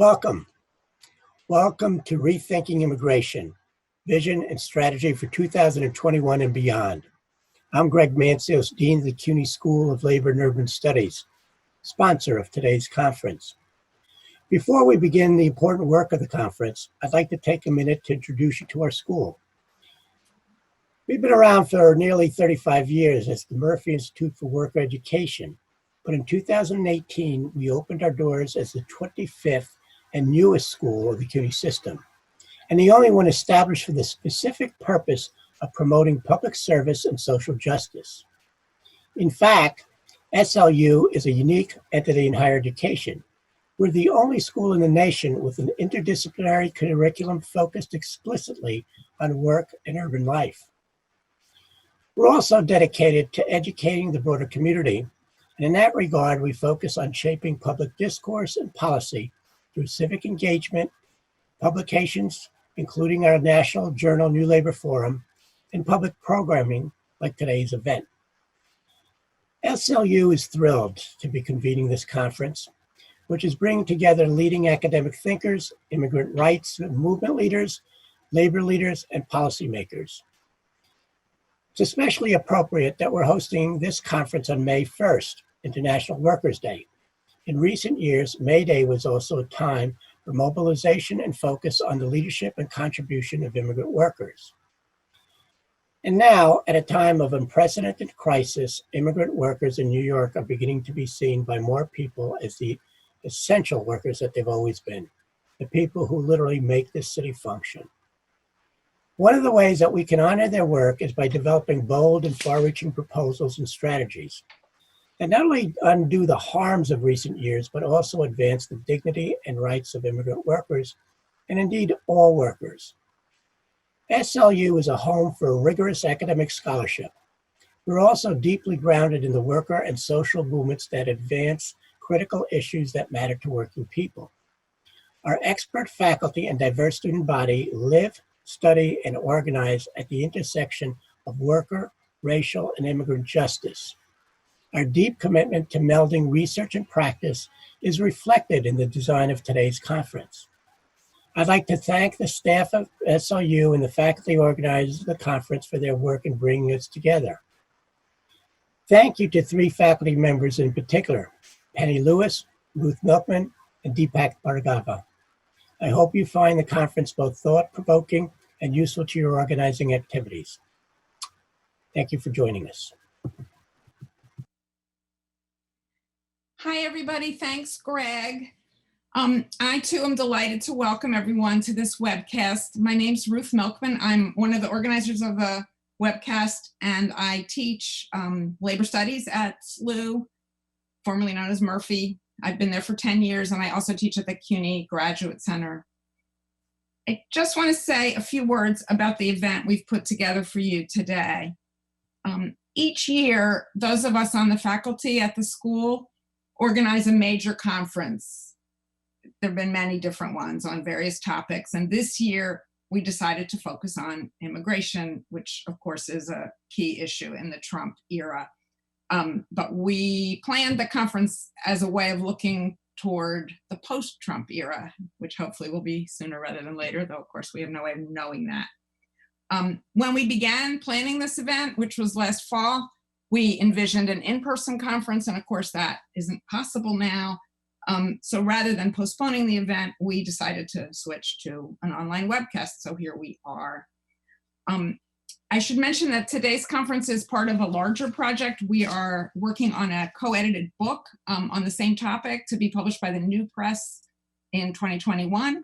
Welcome. Welcome to Rethinking Immigration, Vision and Strategy for 2021 and Beyond. I'm Greg Mancios, Dean of the CUNY School of Labor and Urban Studies, sponsor of today's conference. Before we begin the important work of the conference, I'd like to take a minute to introduce you to our school. We've been around for nearly 35 years as the Murphy Institute for Worker Education, but in 2018, we opened our doors as the 25th and newest school of the CUNY system, and the only one established for the specific purpose of promoting public service and social justice. In fact, SLU is a unique entity in higher education. We're the only school in the nation with an interdisciplinary curriculum focused explicitly on work and urban life. We're also dedicated to educating the broader community, and in that regard, we focus on shaping public discourse and policy through civic engagement, publications, including our national journal New Labor Forum, and public programming like today's event. SLU is thrilled to be convening this conference, which is bringing together leading academic thinkers, immigrant rights movement leaders, labor leaders, and policymakers. It's especially appropriate that we're hosting this conference on May 1st, International Workers' Day. In recent years, May Day was also a time for mobilization and focus on the leadership and contribution of immigrant workers. And now, at a time of unprecedented crisis, immigrant workers in New York are beginning to be seen by more people as the essential workers that they've always been, the people who literally make this city function. One of the ways that we can honor their work is by developing bold and far-reaching proposals and strategies that not only undo the harms of recent years, but also advance the dignity and rights of immigrant workers, and indeed all workers. SLU is a home for rigorous academic scholarship. We're also deeply grounded in the worker and social movements that advance critical issues that matter to working people. Our expert faculty and diverse student body live, study, and organize at the intersection of worker, racial, and immigrant justice. Our deep commitment to melding research and practice is reflected in the design of today's conference. I'd like to thank the staff of SLU and the faculty organizers of the conference for their work in bringing us together. Thank you to three faculty members in particular, Penny Lewis, Ruth Mellman, and Deepak Bhargava. I hope you find the conference both thought-provoking and useful to your organizing activities. Thank you for joining us. Hi, everybody. Thanks, Greg. I, too, am delighted to welcome everyone to this webcast. My name's Ruth Mellman. I'm one of the organizers of the webcast, and I teach labor studies at SLU, formerly known as Murphy. I've been there for 10 years, and I also teach at the CUNY Graduate Center. I just want to say a few words about the event we've put together for you today. Each year, those of us on the faculty at the school organize a major conference. There have been many different ones on various topics, and this year we decided to focus on immigration, which of course is a key issue in the Trump era. But we planned the conference as a way of looking toward the post-Trump era, which hopefully will be sooner rather than later, though of course we have no way of knowing that. When we began planning this event, which was last fall, we envisioned an in-person conference, and of course that isn't possible now. So rather than postponing the event, we decided to switch to an online webcast, so here we are. I should mention that today's conference is part of a larger project. We are working on a co-edited book on the same topic to be published by the New Press in 2021.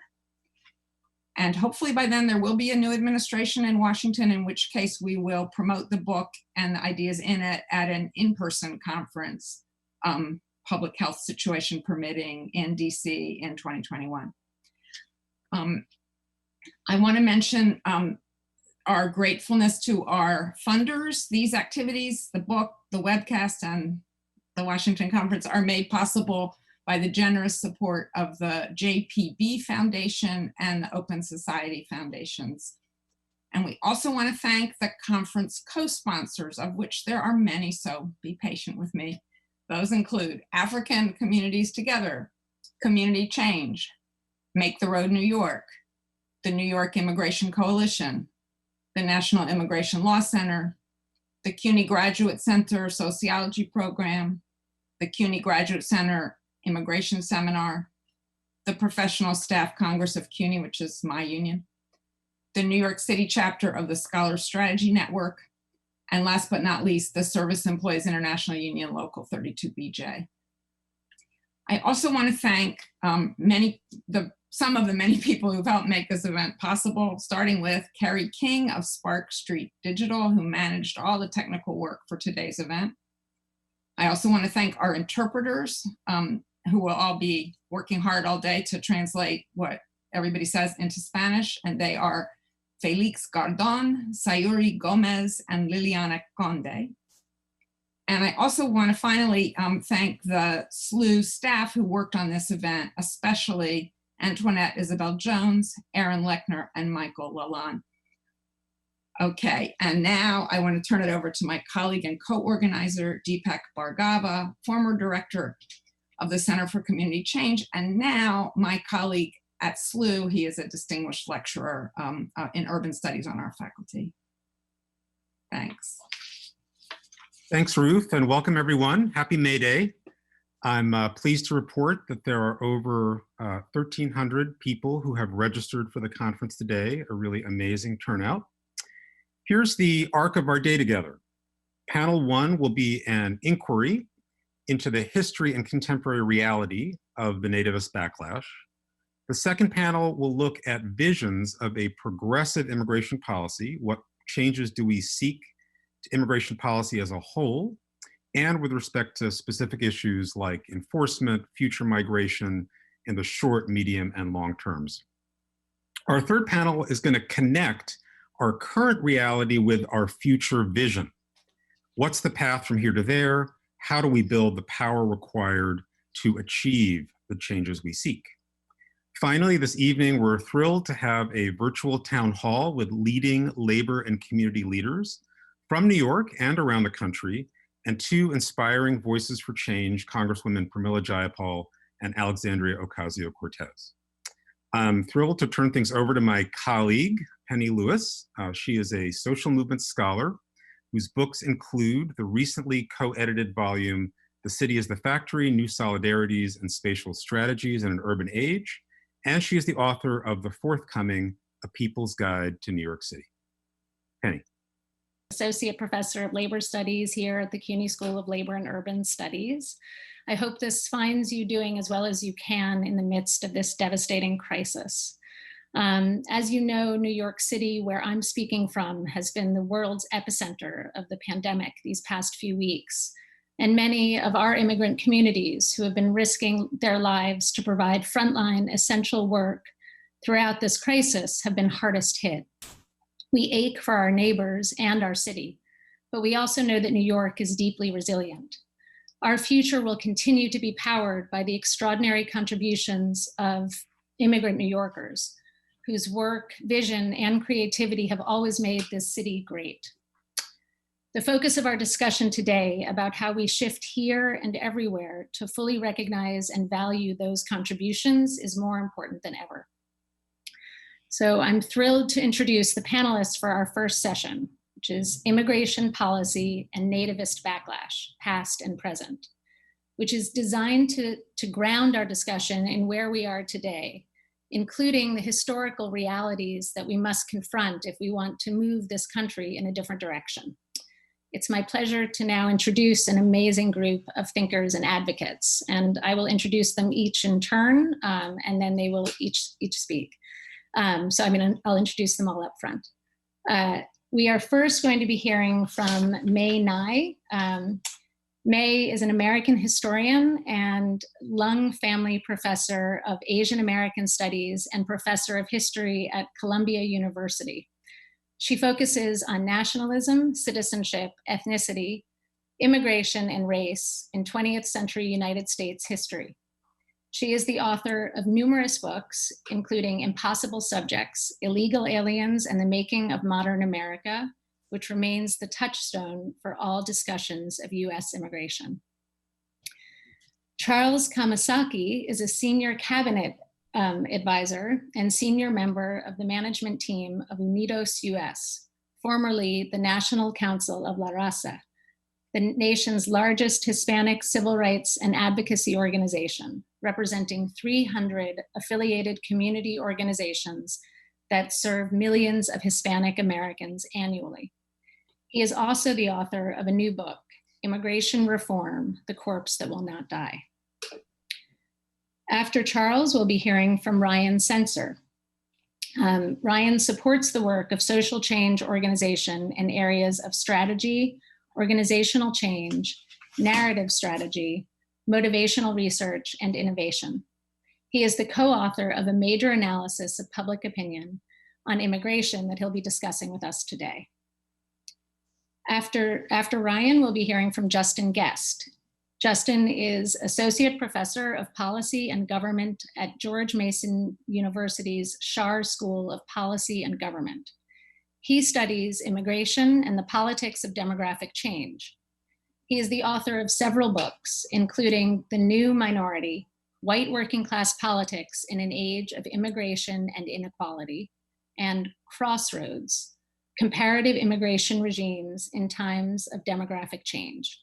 And hopefully by then there will be a new administration in Washington, in which case we will promote the book and the ideas in it at an in-person conference, public health situation permitting, in DC in 2021. I want to mention our gratefulness to our funders. These activities, the book, the webcast, and the Washington conference are made possible by the generous support of the JPB Foundation and the Open Society Foundations. And we also want to thank the conference co-sponsors, of which there are many, so be patient with me. Those include African Communities Together, Community Change, Make the Road New York, the New York Immigration Coalition, the National Immigration Law Center, the CUNY Graduate Center Sociology Program, the CUNY Graduate Center Immigration Seminar, the Professional Staff Congress of CUNY, which is my union, the New York City chapter of the Scholar Strategy Network, and last but not least, the Service Employees International Union Local 32BJ. I also want to thank some of the many people who've helped make this event possible, starting with Carrie King of Spark Street Digital, who managed all the technical work for today's event. I also want to thank our interpreters, who will all be working hard all day to translate what everybody says into Spanish, and they are Felix Gardon, Sayuri Gomez, and Liliana Conde. And I also want to finally thank the SLU staff who worked on this event, especially Antoinette Isabel Jones, Aaron Lechner, and Michael Lalonde. Okay, and now I want to turn it over to my colleague and co-organizer, Deepak Bhargava, former director of the Center for Community Change, and now my colleague at SLU. He is a distinguished lecturer in urban studies on our faculty. Thanks. Thanks, Ruth, and welcome everyone. Happy May Day. I'm pleased to report that there are over 1,300 people who have registered for the conference today, a really amazing turnout. Here's the arc of our day together. Panel 1 will be an inquiry into the history and contemporary reality of the nativist backlash. The second panel will look at visions of a progressive immigration policy. What changes do we seek to immigration policy as a whole, and with respect to specific issues like enforcement, future migration in the short, medium, and long terms. Our third panel is going to connect our current reality with our future vision. What's the path from here to there? How do we build the power required to achieve the changes we seek? Finally, this evening, we're thrilled to have a virtual town hall with leading labor and community leaders from New York and around the country, and two inspiring voices for change, Congresswomen Pramila Jayapal and Alexandria Ocasio-Cortez. I'm thrilled to turn things over to my colleague, Penny Lewis. She is a social movement scholar whose books include the recently co-edited volume, The City is the Factory, New Solidarities and Spatial Strategies in an Urban Age. And she is the author of the forthcoming A People's Guide to New York City. Penny. Associate Professor of Labor Studies here at the CUNY School of Labor and Urban Studies. I hope this finds you doing as well as you can in the midst of this devastating crisis. As you know, New York City, where I'm speaking from, has been the world's epicenter of the pandemic these past few weeks. And many of our immigrant communities who have been risking their lives to provide frontline essential work throughout this crisis have been hardest hit. We ache for our neighbors and our city, but we also know that New York is deeply resilient. Our future will continue to be powered by the extraordinary contributions of immigrant New Yorkers, whose work, vision, and creativity have always made this city great. The focus of our discussion today about how we shift here and everywhere to fully recognize and value those contributions is more important than ever. So I'm thrilled to introduce the panelists for our first session, which is Immigration Policy and Nativist Backlash, Past and Present, which is designed to ground our discussion in where we are today, including the historical realities that we must confront if we want to move this country in a different direction. It's my pleasure to now introduce an amazing group of thinkers and advocates, and I will introduce them each in turn, and then they will each speak. I'll introduce them all up front. We are first going to be hearing from May Nye. May is an American historian and Lung Family Professor of Asian American Studies and Professor of History at Columbia University. She focuses on nationalism, citizenship, ethnicity, immigration, and race in 20th century United States history. She is the author of numerous books, including Impossible Subjects, Illegal Aliens and the Making of Modern America, which remains the touchstone for all discussions of US immigration. Charles Kamasaki is a senior cabinet advisor and senior member of the management team of Unidos US, formerly the National Council of La Raza, the nation's largest Hispanic civil rights and advocacy organization, representing 300 affiliated community organizations that serve millions of Hispanic Americans annually. He is also the author of a new book, Immigration Reform: The Corpse That Will Not Die. After Charles, we'll be hearing from Ryan Sensor. Ryan supports the work of social change organization in areas of strategy, organizational change, narrative strategy, motivational research, and innovation. He is the co-author of a major analysis of public opinion on immigration that he'll be discussing with us today. After Ryan, we'll be hearing from Justin Guest. Justin is Associate Professor of Policy and Government at George Mason University's Schar School of Policy and Government. He studies immigration and the politics of demographic change. He is the author of several books, including The New Minority: White Working Class Politics in an Age of Immigration and Inequality, and Crossroads: Comparative Immigration Regimes in Times of Demographic Change.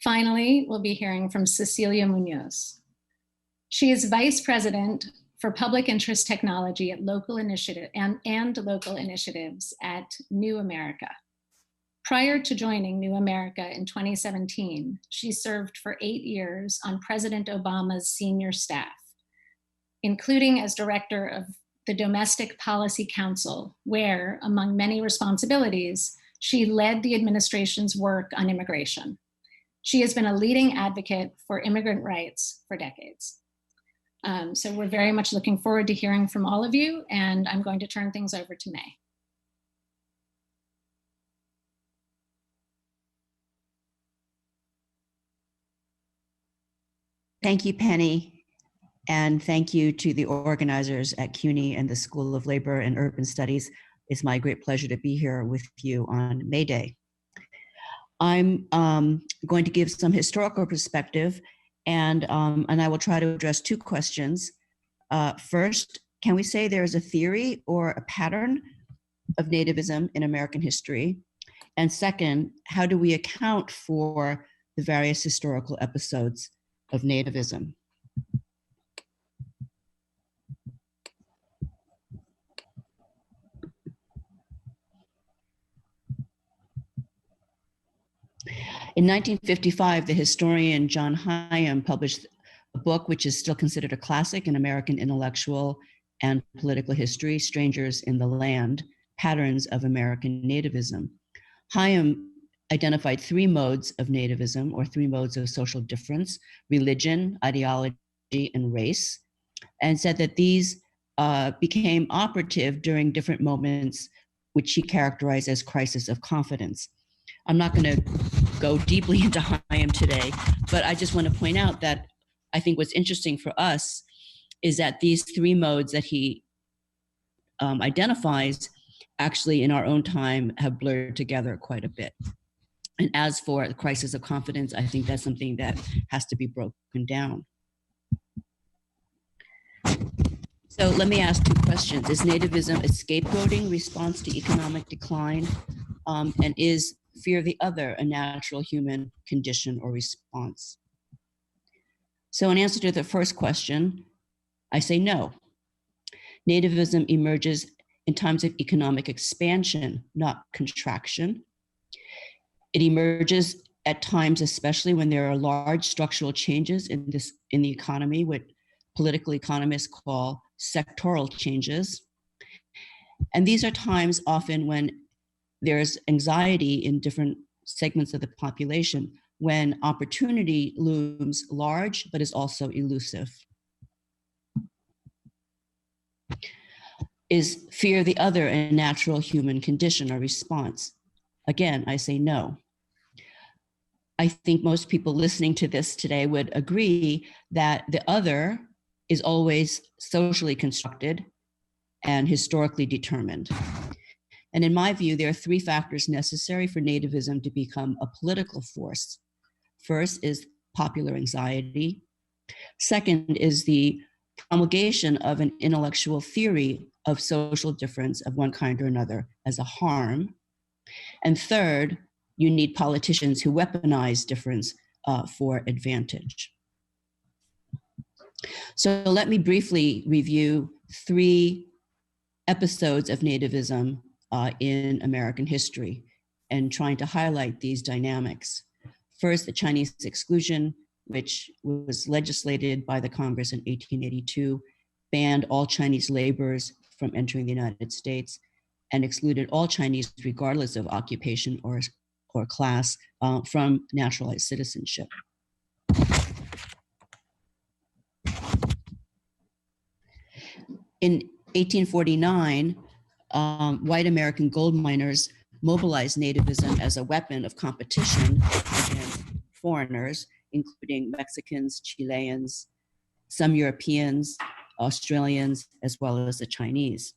Finally, we'll be hearing from Cecilia Munoz. She is Vice President for Public Interest Technology at Local Initiative and Local Initiatives at New America. Prior to joining New America in 2017, she served for 8 years on President Obama's senior staff, including as director of the Domestic Policy Council, where, among many responsibilities, she led the administration's work on immigration. She has been a leading advocate for immigrant rights for decades. So we're very much looking forward to hearing from all of you, and I'm going to turn things over to May. Thank you, Penny. And thank you to the organizers at CUNY and the School of Labor and Urban Studies. It's my great pleasure to be here with you on May Day. I'm going to give some historical perspective, and I will try to address two questions. First, can we say there is a theory or a pattern of nativism in American history? And second, how do we account for the various historical episodes of nativism? In 1955, the historian John Hyam published a book which is still considered a classic in American intellectual and political history, Strangers in the Land: Patterns of American Nativism. Hyam identified 3 modes of nativism, or 3 modes of social difference: religion, ideology, and race, and said that these became operative during different moments, which he characterized as crisis of confidence. I'm not going to go deeply into Hyam today, but I just want to point out that I think what's interesting for us is that these 3 modes that he identifies actually in our own time have blurred together quite a bit. And as for the crisis of confidence, I think that's something that has to be broken down. So let me ask 2 questions. Is nativism a scapegoating response to economic decline? And is fear of the other a natural human condition or response? So in answer to the first question, I say no. Nativism emerges in times of economic expansion, not contraction. It emerges at times, especially when there are large structural changes in the economy, what political economists call sectoral changes. And these are times often when there's anxiety in different segments of the population, when opportunity looms large but is also elusive. Is fear of the other a natural human condition or response? Again, I say no. I think most people listening to this today would agree that the other is always socially constructed and historically determined. And in my view, there are 3 factors necessary for nativism to become a political force. First is popular anxiety. Second is the promulgation of an intellectual theory of social difference of one kind or another as a harm. And third, you need politicians who weaponize difference for advantage. So let me briefly review 3 episodes of nativism in American history and trying to highlight these dynamics. First, the Chinese exclusion, which was legislated by the Congress in 1882, banned all Chinese laborers from entering the United States and excluded all Chinese, regardless of occupation or class, from naturalized citizenship. In 1849, white American gold miners mobilized nativism as a weapon of competition against foreigners, including Mexicans, Chileans, some Europeans, Australians, as well as the Chinese.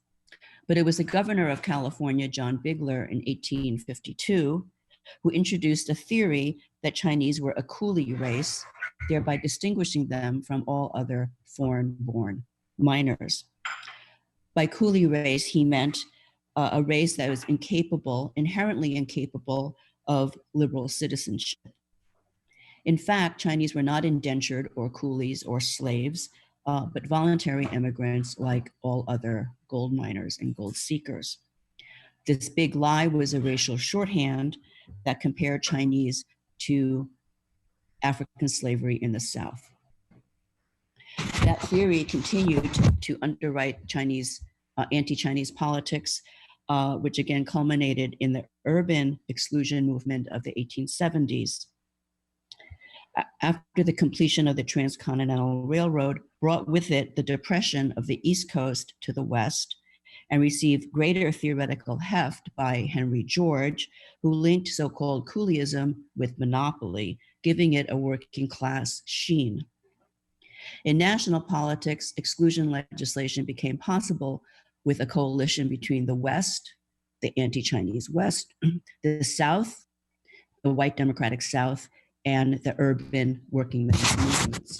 But it was the governor of California, John Bigler, in 1852, who introduced a theory that Chinese were a coolie race, thereby distinguishing them from all other foreign-born miners. By coolie race, he meant a race that was incapable, inherently incapable of liberal citizenship. In fact, Chinese were not indentured or coolies or slaves, but voluntary immigrants like all other gold miners and gold seekers. This big lie was a racial shorthand that compared Chinese to African slavery in the South. That theory continued to underwrite Chinese, anti-Chinese politics, which again culminated in the urban exclusion movement of the 1870s. After the completion of the Transcontinental Railroad brought with it the depression of the East Coast to the West and received greater theoretical heft by Henry George, who linked so-called coolieism with monopoly, giving it a working class sheen. In national politics, exclusion legislation became possible with a coalition between the West, the anti-Chinese West, the South, the white democratic South, and the urban working men's movements.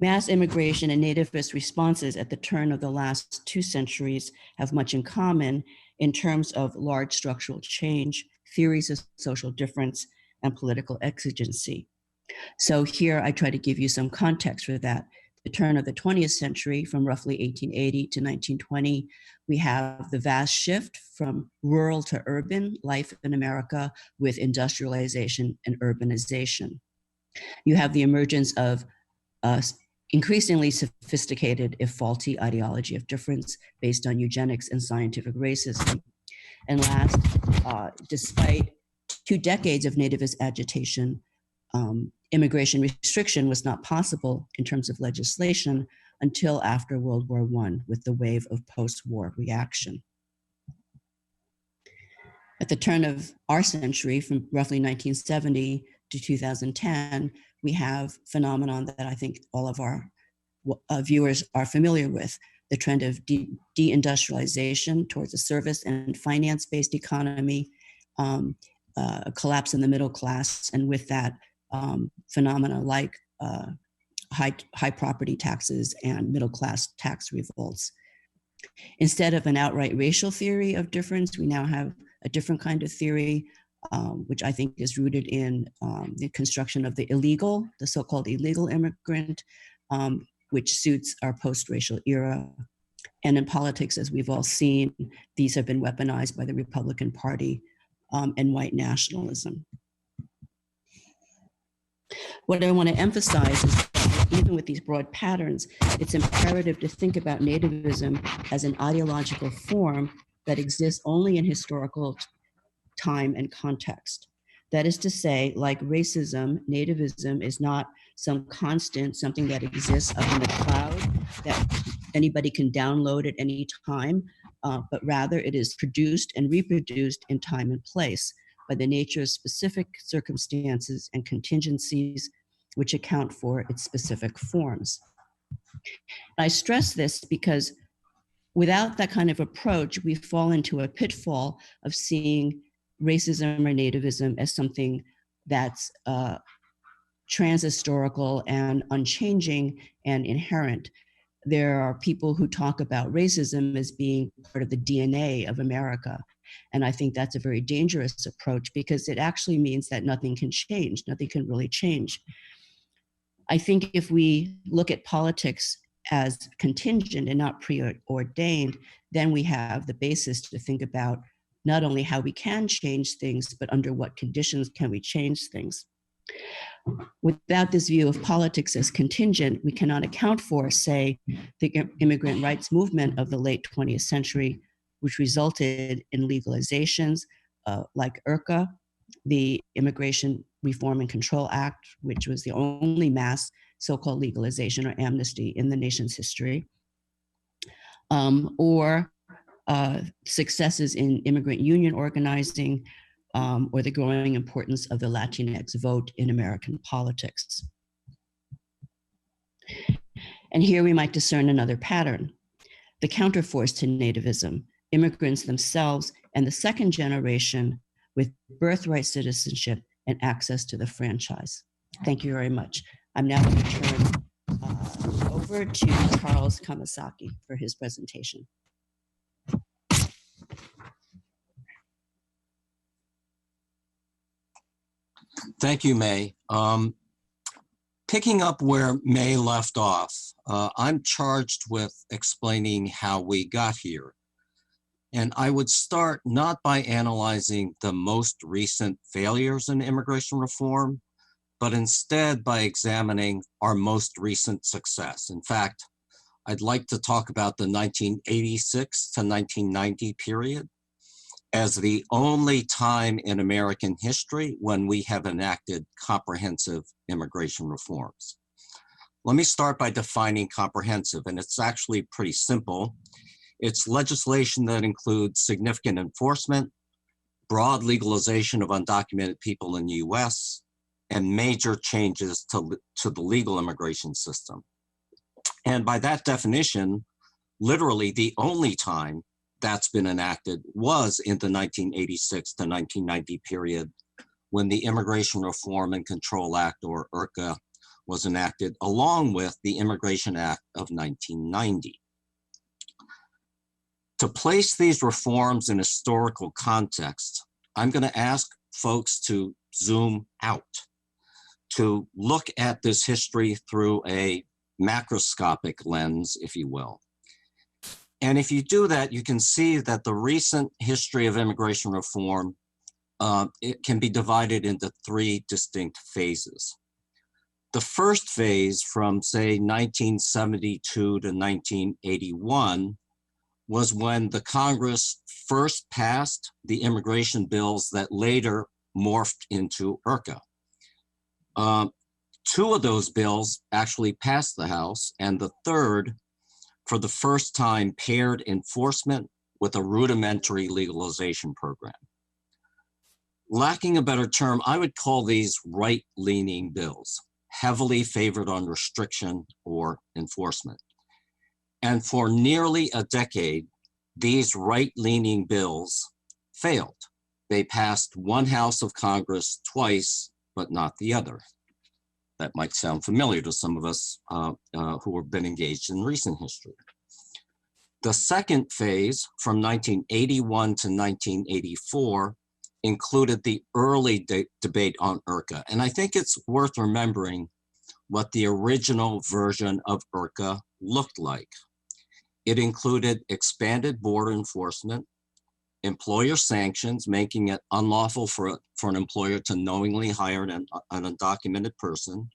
Mass immigration and nativist responses at the turn of the last 2 centuries have much in common in terms of large structural change, theories of social difference, and political exigency. So here I try to give you some context for that. The turn of the 20th century, from roughly 1880 to 1920, we have the vast shift from rural to urban life in America with industrialization and urbanization. You have the emergence of increasingly sophisticated, if faulty, ideology of difference based on eugenics and scientific racism. And last, despite 2 decades of nativist agitation, immigration restriction was not possible in terms of legislation until after World War I with the wave of post-war reaction. At the turn of our century, from roughly 1970 to 2010, we have phenomenon that I think all of our viewers are familiar with, the trend of deindustrialization towards a service and finance-based economy, a collapse in the middle class, and with that, phenomena like high property taxes and middle class tax revolts. Instead of an outright racial theory of difference, we now have a different kind of theory, which I think is rooted in the construction of the illegal, the so-called illegal immigrant, which suits our post-racial era. And in politics, as we've all seen, these have been weaponized by the Republican Party and white nationalism. What I want to emphasize is that even with these broad patterns, it's imperative to think about nativism as an ideological form that exists only in historical time and context. That is to say, like racism, nativism is not some constant, something that exists up in the cloud that anybody can download at any time, but rather it is produced and reproduced in time and place by the nature of specific circumstances and contingencies which account for its specific forms. I stress this because without that kind of approach, we fall into a pitfall of seeing racism or nativism as something that's transhistorical and unchanging and inherent. There are people who talk about racism as being part of the DNA of America. And I think that's a very dangerous approach because it actually means that nothing can change, nothing can really change. I think if we look at politics as contingent and not preordained, then we have the basis to think about not only how we can change things, but under what conditions can we change things. Without this view of politics as contingent, we cannot account for, say, the immigrant rights movement of the late 20th century, which resulted in legalizations like IRCA, the Immigration Reform and Control Act, which was the only mass so-called legalization or amnesty in the nation's history, or successes in immigrant union organizing, or the growing importance of the Latinx vote in American politics. And here we might discern another pattern. The counterforce to nativism, immigrants themselves and the second generation with birthright citizenship and access to the franchise. Thank you very much. I'm now going to turn over to Charles Kamasaki for his presentation. Thank you, May. Picking up where May left off, I'm charged with explaining how we got here. And I would start not by analyzing the most recent failures in immigration reform, but instead by examining our most recent success. In fact, I'd like to talk about the 1986 to 1990 period as the only time in American history when we have enacted comprehensive immigration reforms. Let me start by defining comprehensive, and it's actually pretty simple. It's legislation that includes significant enforcement, broad legalization of undocumented people in the US, and major changes to the legal immigration system. And by that definition, literally the only time that's been enacted was in the 1986 to 1990 period when the Immigration Reform and Control Act, or IRCA, was enacted, along with the Immigration Act of 1990. To place these reforms in historical context, I'm going to ask folks to zoom out, to look at this history through a macroscopic lens, if you will. And if you do that, you can see that the recent history of immigration reform, it can be divided into three distinct phases. The first phase, from say 1972 to 1981, was when the Congress first passed the immigration bills that later morphed into IRCA. Two of those bills actually passed the House, and the third, for the first time, paired enforcement with a rudimentary legalization program. Lacking a better term, I would call these right-leaning bills, heavily favored on restriction or enforcement. And for nearly a decade, these right-leaning bills failed. They passed one house of Congress twice, but not the other. That might sound familiar to some of us who have been engaged in recent history. The second phase, from 1981 to 1984, included the early debate on IRCA. And I think it's worth remembering what the original version of IRCA looked like. It included expanded border enforcement, employer sanctions, making it unlawful for an employer to knowingly hire an undocumented person,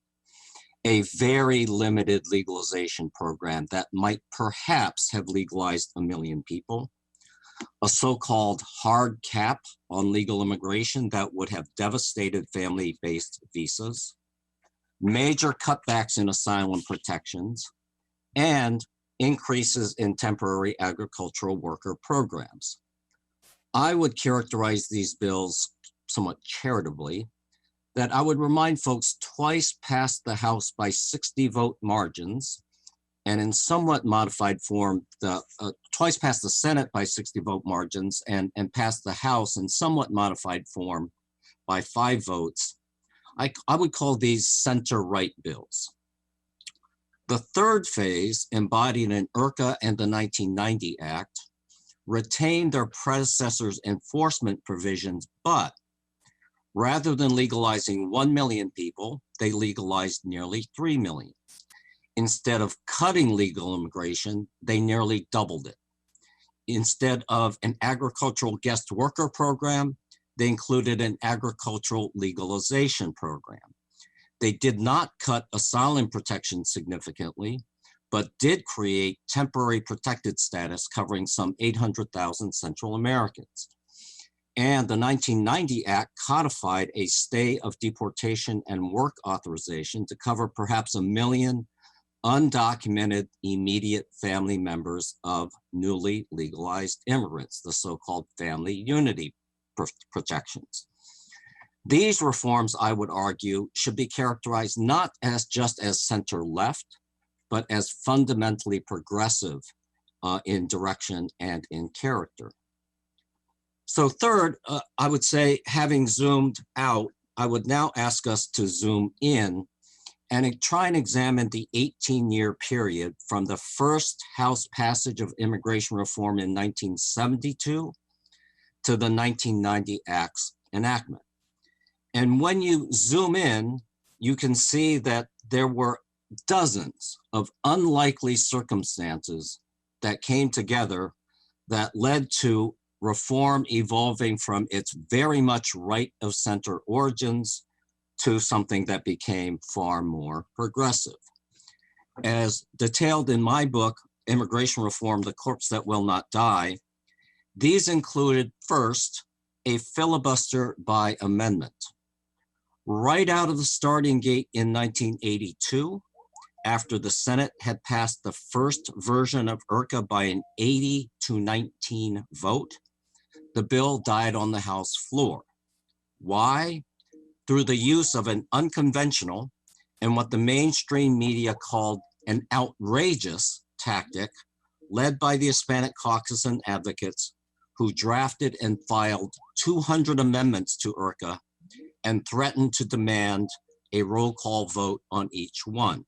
a very limited legalization program that might perhaps have legalized 1 million people, a so-called hard cap on legal immigration that would have devastated family-based visas, major cutbacks in asylum protections, and increases in temporary agricultural worker programs. I would characterize these bills somewhat charitably, that I would remind folks twice passed the House by 60-vote margins, and in somewhat modified form, twice passed the Senate by 60 vote margins and passed the House in somewhat modified form by 5 votes. I would call these center-right bills. The third phase, embodied in IRCA and the 1990 Act, retained their predecessors' enforcement provisions, but rather than legalizing 1 million people, they legalized nearly 3 million. Instead of cutting legal immigration, they nearly doubled it. Instead of an agricultural guest worker program, they included an agricultural legalization program. They did not cut asylum protection significantly, but did create temporary protected status covering some 800,000 Central Americans. And the 1990 Act codified a stay of deportation and work authorization to cover perhaps 1 million undocumented immediate family members of newly legalized immigrants, the so-called family unity protections. These reforms, I would argue, should be characterized not as just as center-left, but as fundamentally progressive in direction and in character. So third, I would say, having zoomed out, I would now ask us to zoom in and try and examine the 18-year period from the first House passage of immigration reform in 1972 to the 1990 Act's enactment. And when you zoom in, you can see that there were dozens of unlikely circumstances that came together that led to reform evolving from its very much right of center origins to something that became far more progressive. As detailed in my book, Immigration Reform, The Corpse That Will Not Die, these included first, a filibuster by amendment. Right out of the starting gate in 1982, after the Senate had passed the first version of IRCA by an 80-19 vote, the bill died on the House floor. Why? Through the use of an unconventional and what the mainstream media called an outrageous tactic led by the Hispanic caucus and advocates who drafted and filed 200 amendments to IRCA and threatened to demand a roll call vote on each one.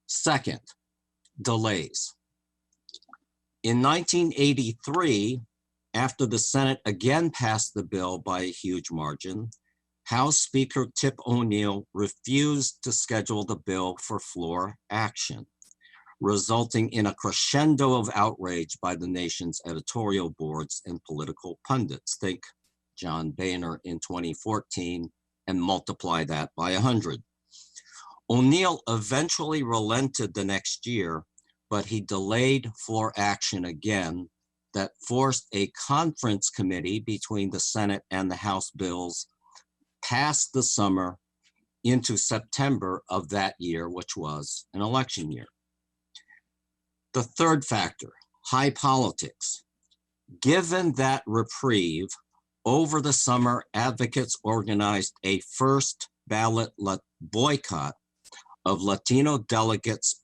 Second, delays. In 1983, after the Senate again passed the bill by a huge margin, House Speaker Tip O'Neill refused to schedule the bill for floor action, resulting in a crescendo of outrage by the nation's editorial boards and political pundits. Think John Boehner in 2014 and multiply that by 100. O'Neill eventually relented the next year, but he delayed floor action again that forced a conference committee between the Senate and the House bills past the summer into September of that year, which was an election year. The third factor, high politics. Given that reprieve, over the summer, advocates organized a first ballot boycott of Latino delegates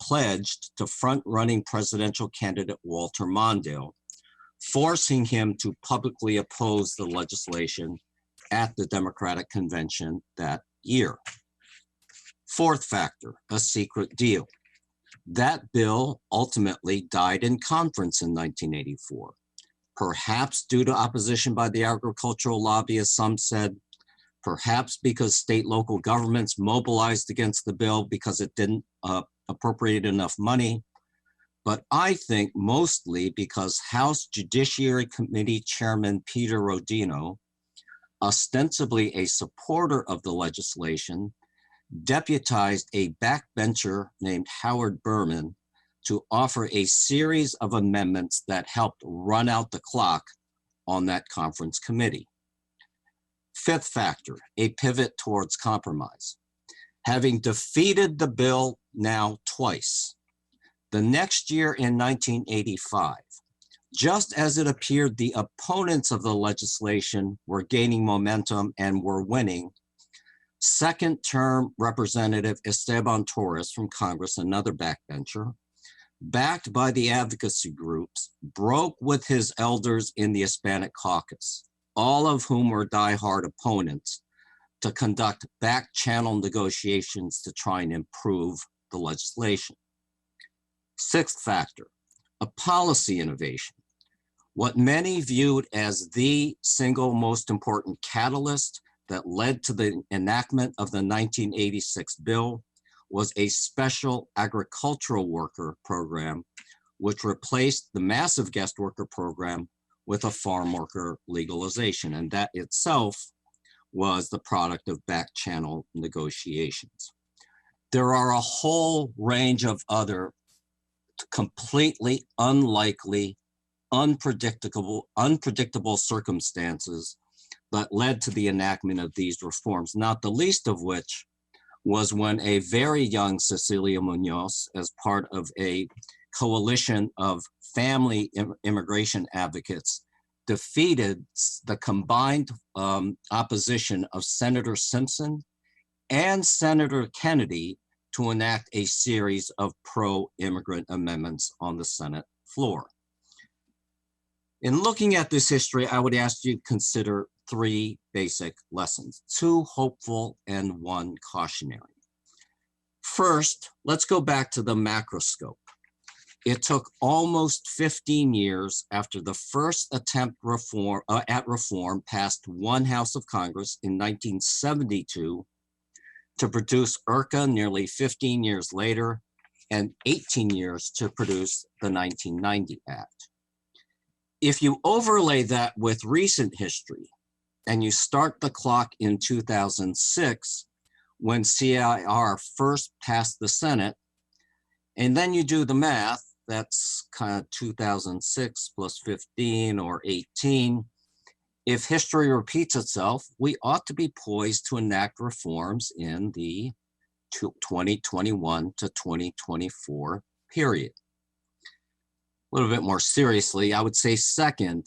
pledged to front-running presidential candidate Walter Mondale, forcing him to publicly oppose the legislation at the Democratic Convention that year. Fourth factor, a secret deal. That bill ultimately died in conference in 1984, perhaps due to opposition by the agricultural lobby, as some said, perhaps because state local governments mobilized against the bill because it didn't appropriate enough money, but I think mostly because House Judiciary Committee Chairman Peter Rodino, ostensibly a supporter of the legislation, deputized a backbencher named Howard Berman to offer a series of amendments that helped run out the clock on that conference committee. Fifth factor, a pivot towards compromise. Having defeated the bill now twice, the next year in 1985, just as it appeared the opponents of the legislation were gaining momentum and were winning, Second term Representative Esteban Torres from Congress, another backbencher, backed by the advocacy groups, broke with his elders in the Hispanic caucus, all of whom were diehard opponents, to conduct back-channel negotiations to try and improve the legislation. Sixth factor, a policy innovation. What many viewed as the single most important catalyst that led to the enactment of the 1986 bill was a special agricultural worker program, which replaced the massive guest worker program with a farm worker legalization. And that itself was the product of back-channel negotiations. There are a whole range of other completely unlikely, unpredictable circumstances that led to the enactment of these reforms, not the least of which was when a very young Cecilia Munoz, as part of a coalition of family immigration advocates, defeated the combined opposition of Senator Simpson and Senator Kennedy to enact a series of pro-immigrant amendments on the Senate floor. In looking at this history, I would ask you to consider three basic lessons, two hopeful and one cautionary. First, let's go back to the macroscope. It took almost 15 years after the first attempt at reform passed one House of Congress in 1972 to produce IRCA nearly 15 years later, and 18 years to produce the 1990 Act. If you overlay that with recent history, and you start the clock in 2006, when CIR first passed the Senate, and then you do the math, that's kind of 2006 plus 15 or 18. If history repeats itself, we ought to be poised to enact reforms in the 2021 to 2024 period. A little bit more seriously, I would say second,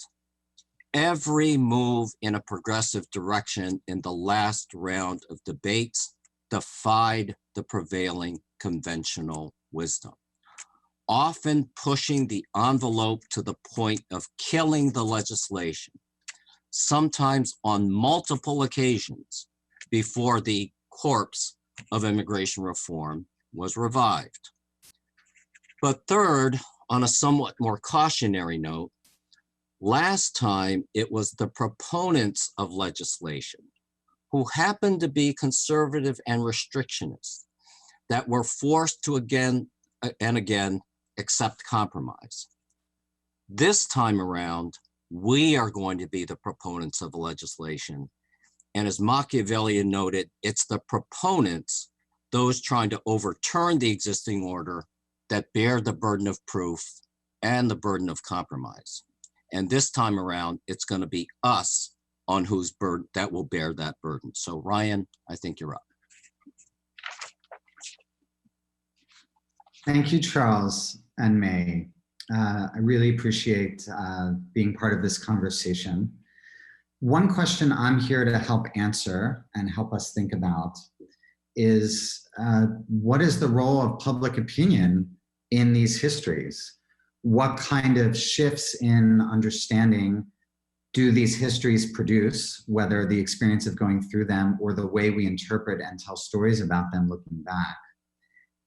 every move in a progressive direction in the last round of debates defied the prevailing conventional wisdom, often pushing the envelope to the point of killing the legislation, sometimes on multiple occasions before the corpse of immigration reform was revived. But third, on a somewhat more cautionary note, last time it was the proponents of legislation who happened to be conservative and restrictionist that were forced to again and again accept compromise. This time around, we are going to be the proponents of the legislation. And as Machiavellian noted, it's the proponents, those trying to overturn the existing order, that bear the burden of proof and the burden of compromise. And this time around, it's going to be us on whose burden that will bear that burden. So Ryan, I think you're up. Thank you, Charles and May. I really appreciate being part of this conversation. One question I'm here to help answer and help us think about is what is the role of public opinion in these histories? What kind of shifts in understanding do these histories produce, whether the experience of going through them or the way we interpret and tell stories about them looking back?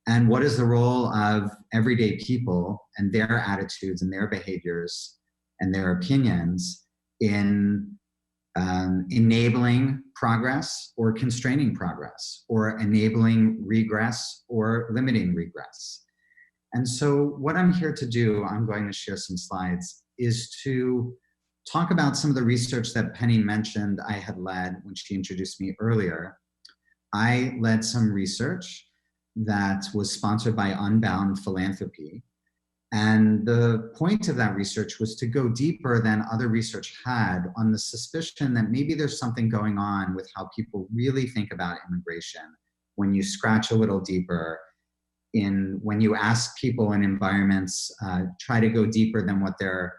And what is the role of everyday people and their attitudes and their behaviors and their opinions in enabling progress or constraining progress, or enabling regress or limiting regress? And so what I'm here to do, I'm going to share some slides, is to talk about some of the research that Penny mentioned I had led when she introduced me earlier. I led some research that was sponsored by Unbound Philanthropy. And the point of that research was to go deeper than other research had on the suspicion that maybe there's something going on with how people really think about immigration when you scratch a little deeper, when you ask people in environments, try to go deeper than what they're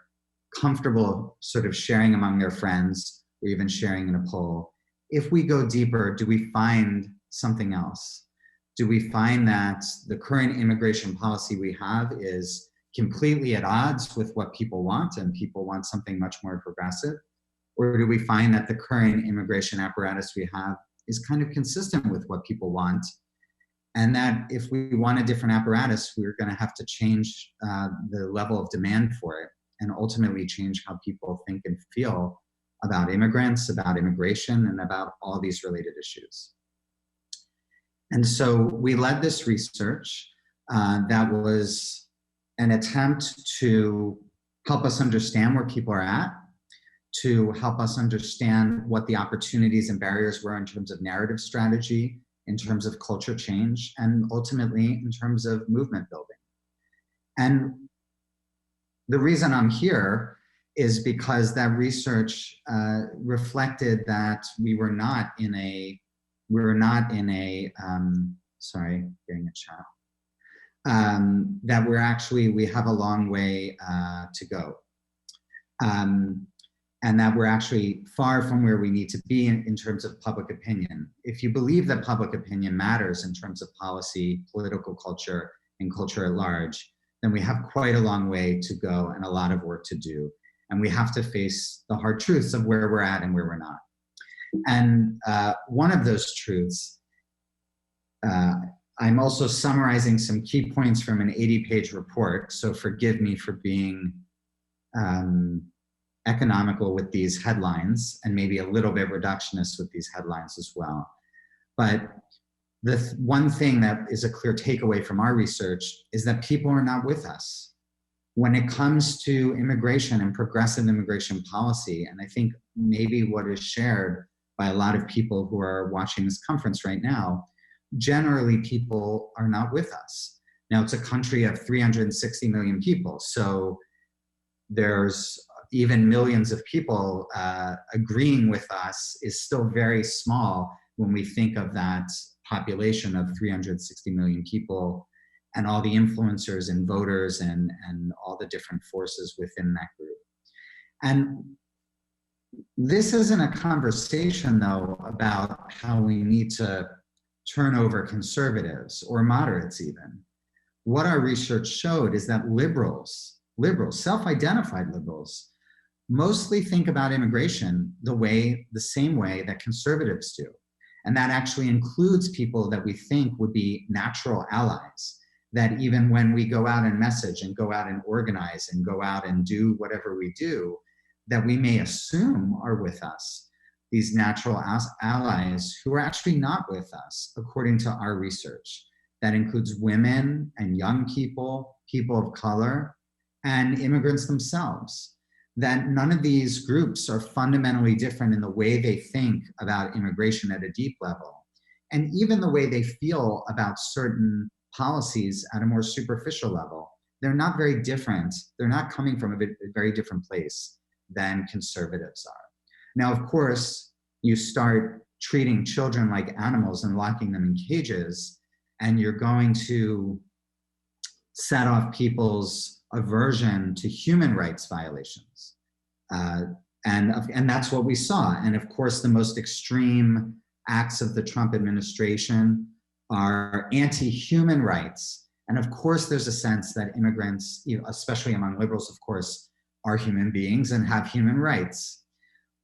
comfortable sort of sharing among their friends or even sharing in a poll, if we go deeper, do we find something else? Do we find that the current immigration policy we have is completely at odds with what people want, and people want something much more progressive? Or do we find that the current immigration apparatus we have is kind of consistent with what people want, and that if we want a different apparatus, we're going to have to change the level of demand for it, and ultimately change how people think and feel about immigrants, about immigration, and about all these related issues. And so we led this research that was an attempt to help us understand where people are at, to help us understand what the opportunities and barriers were in terms of narrative strategy, in terms of culture change, and ultimately in terms of movement building. And the reason I'm here is because that research reflected that we were not in a, sorry, getting a chat, that we have a long way to go. And that we're actually far from where we need to be in terms of public opinion. If you believe that public opinion matters in terms of policy, political culture, and culture at large, then we have quite a long way to go and a lot of work to do. And we have to face the hard truths of where we're at and where we're not. And one of those truths, I'm also summarizing some key points from an 80-page report, so forgive me for being economical with these headlines and maybe a little bit reductionist with these headlines as well. But the one thing that is a clear takeaway from our research is that people are not with us. When it comes to immigration and progressive immigration policy, and I think maybe what is shared by a lot of people who are watching this conference right now, generally people are not with us. Now, it's a country of 360 million people, so there's even millions of people agreeing with us is still very small when we think of that population of 360 million people and all the influencers and voters and all the different forces within that group. And this isn't a conversation, though, about how we need to turn over conservatives or moderates even. What our research showed is that liberals, self-identified liberals, mostly think about immigration the same way that conservatives do. And that actually includes people that we think would be natural allies, that even when we go out and message and go out and organize and go out and do whatever we do, that we may assume are with us, these natural allies who are actually not with us, according to our research. That includes women and young people, people of color, and immigrants themselves. That none of these groups are fundamentally different in the way they think about immigration at a deep level, and even the way they feel about certain policies at a more superficial level. They're not very different. They're not coming from a very different place than conservatives are. Now, of course, you start treating children like animals and locking them in cages, and you're going to set off people's aversion to human rights violations. And that's what we saw. And of course, the most extreme acts of the Trump administration are anti-human rights. And of course, there's a sense that immigrants, especially among liberals, of course, are human beings and have human rights.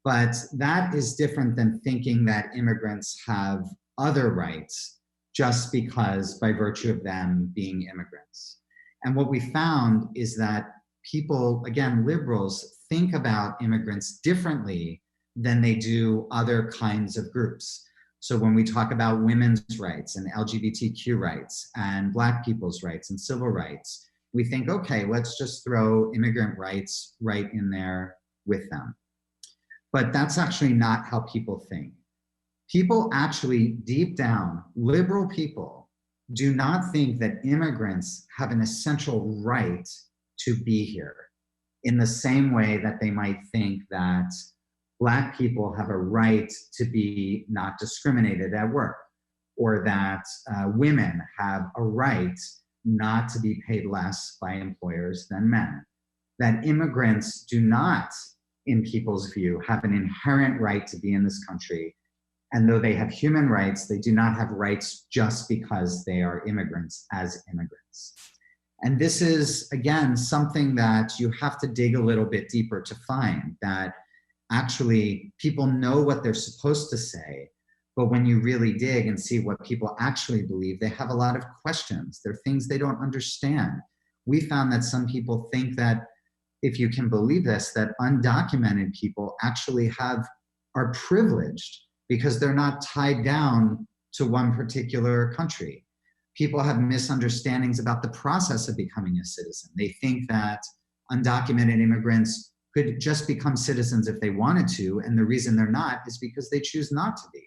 But that is different than thinking that immigrants have other rights just because by virtue of them being immigrants. And what we found is that people, again, liberals, think about immigrants differently than they do other kinds of groups. So when we talk about women's rights and LGBTQ rights and Black people's rights and civil rights, we think, okay, let's just throw immigrant rights right in there with them. But that's actually not how people think. People actually, deep down, liberal people do not think that immigrants have an essential right to be here in the same way that they might think that Black people have a right to be not discriminated at work, or that women have a right not to be paid less by employers than men. That immigrants do not, in people's view, have an inherent right to be in this country And though they have human rights, they do not have rights just because they are immigrants as immigrants. And this is, again, something that you have to dig a little bit deeper to find, that actually people know what they're supposed to say, but when you really dig and see what people actually believe, they have a lot of questions. There are things they don't understand. We found that some people think that, if you can believe this, that undocumented people actually are privileged because they're not tied down to one particular country. People have misunderstandings about the process of becoming a citizen. They think that undocumented immigrants could just become citizens if they wanted to, and the reason they're not is because they choose not to be,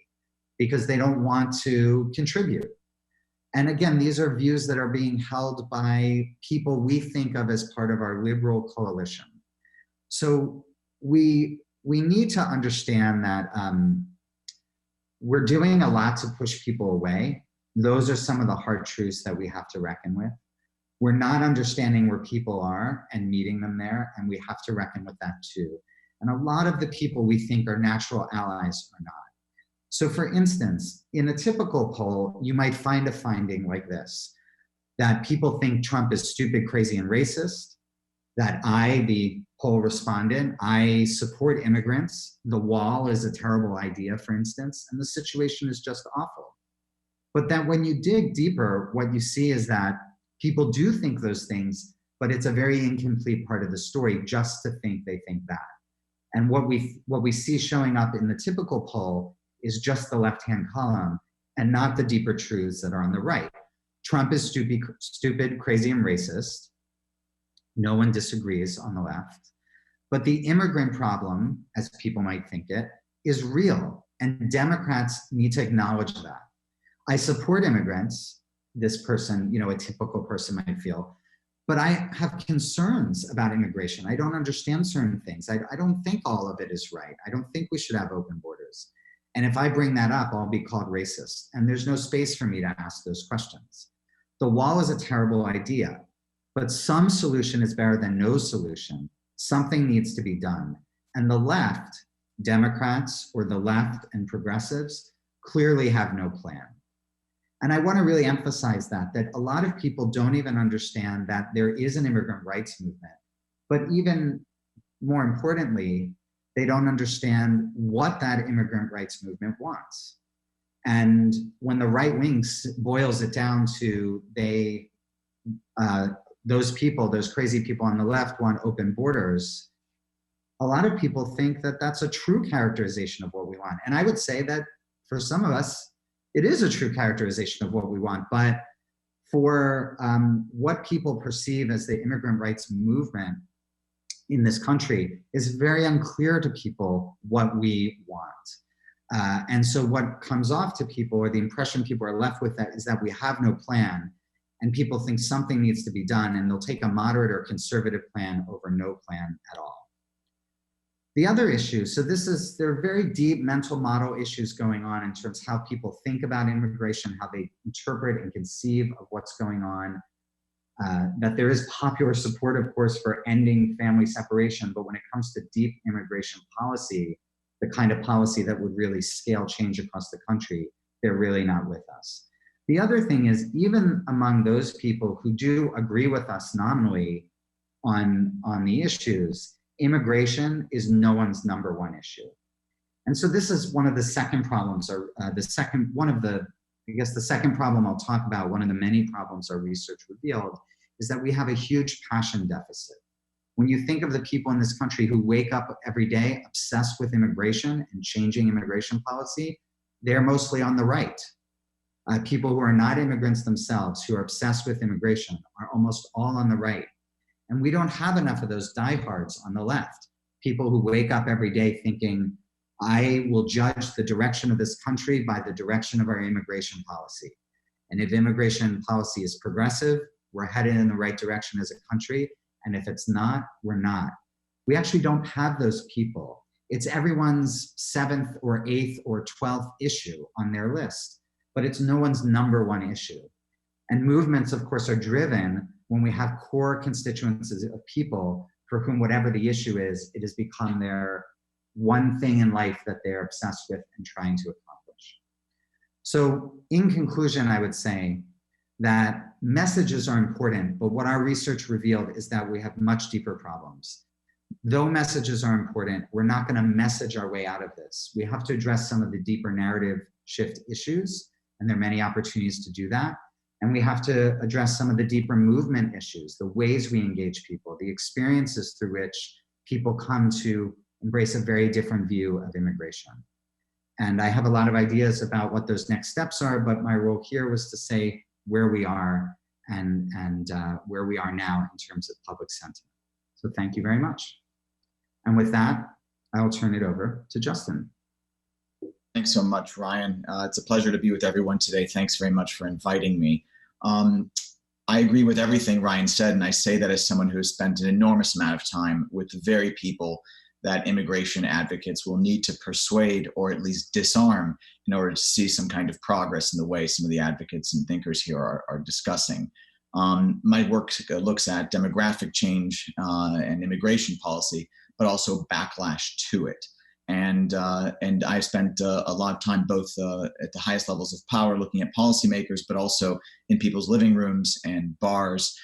because they don't want to contribute. And again, these are views that are being held by people we think of as part of our liberal coalition. So we need to understand that we're doing a lot to push people away. Those are some of the hard truths that we have to reckon with. We're not understanding where people are and meeting them there, and we have to reckon with that too. And a lot of the people we think are natural allies are not. So for instance, in a typical poll, you might find a finding like this, that people think Trump is stupid, crazy, and racist, that I, the poll respondent, I support immigrants, the wall is a terrible idea, for instance, and the situation is just awful. But then when you dig deeper, what you see is that people do think those things, but it's a very incomplete part of the story just to think they think that. And what we see showing up in the typical poll is just the left-hand column and not the deeper truths that are on the right. Trump is stupid, crazy, and racist. No one disagrees on the left. But the immigrant problem, as people might think it, is real, and Democrats need to acknowledge that. I support immigrants, this person, a typical person might feel, but I have concerns about immigration. I don't understand certain things. I don't think all of it is right. I don't think we should have open borders. And if I bring that up, I'll be called racist. And there's no space for me to ask those questions. The wall is a terrible idea, but some solution is better than no solution. Something needs to be done. And the left, Democrats or the left and progressives, clearly have no plan. And I want to really emphasize that a lot of people don't even understand that there is an immigrant rights movement. But even more importantly, they don't understand what that immigrant rights movement wants. And when the right wing boils it down to those crazy people on the left want open borders, a lot of people think that that's a true characterization of what we want. And I would say that for some of us, it is a true characterization of what we want. But for what people perceive as the immigrant rights movement in this country, is very unclear to people what we want. And so what comes off to people, or the impression people are left with, that is that we have no plan, and people think something needs to be done, and they'll take a moderate or conservative plan over no plan at all. The other issue, so there are very deep mental model issues going on in terms of how people think about immigration, how they interpret and conceive of what's going on. That there is popular support, of course, for ending family separation, but when it comes to deep immigration policy, the kind of policy that would really scale change across the country, they're really not with us. The other thing is, even among those people who do agree with us nominally on the issues, immigration is no one's number one issue. And so this is one of the second problems, or the second problem I'll talk about, one of the many problems our research revealed, is that we have a huge passion deficit. When you think of the people in this country who wake up every day obsessed with immigration and changing immigration policy, they're mostly on the right. People who are not immigrants themselves, who are obsessed with immigration, are almost all on the right. And we don't have enough of those diehards on the left. People who wake up every day thinking, I will judge the direction of this country by the direction of our immigration policy. And if immigration policy is progressive, we're headed in the right direction as a country. And if it's not, we're not. We actually don't have those people. It's everyone's 7th or 8th or 12th issue on their list, but it's no one's number one issue. And movements, of course, are driven when we have core constituencies of people for whom whatever the issue is, it has become their one thing in life that they're obsessed with and trying to accomplish. So in conclusion, I would say that messages are important, but what our research revealed is that we have much deeper problems. Though messages are important, we're not going to message our way out of this. We have to address some of the deeper narrative shift issues, and there are many opportunities to do that. And we have to address some of the deeper movement issues, the ways we engage people, the experiences through which people come to embrace a very different view of immigration. And I have a lot of ideas about what those next steps are, but my role here was to say where we are and where we are now in terms of public sentiment. So thank you very much. And with that, I will turn it over to Justin. Thanks so much, Ryan. It's a pleasure to be with everyone today. Thanks very much for inviting me. I agree with everything Ryan said, and I say that as someone who has spent an enormous amount of time with the very people that immigration advocates will need to persuade or at least disarm in order to see some kind of progress in the way some of the advocates and thinkers here are discussing. My work looks at demographic change and immigration policy, but also backlash to it. And I spent a lot of time both at the highest levels of power looking at policymakers, but also in people's living rooms and bars,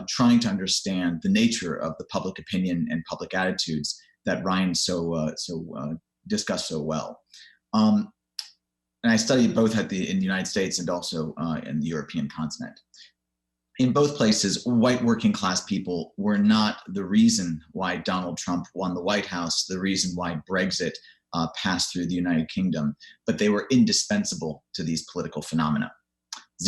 trying to understand the nature of the public opinion and public attitudes that Ryan discussed so well. And I studied both in the United States and also in the European continent. In both places, white working class people were not the reason why Donald Trump won the White House, the reason why Brexit passed through the United Kingdom, but they were indispensable to these political phenomena.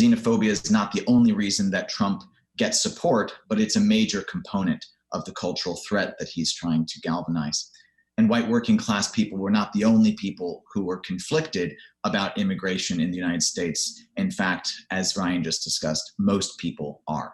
Xenophobia is not the only reason that Trump gets support, but it's a major component of the cultural threat that he's trying to galvanize. And white working class people were not the only people who were conflicted about immigration in the United States. In fact, as Ryan just discussed, most people are.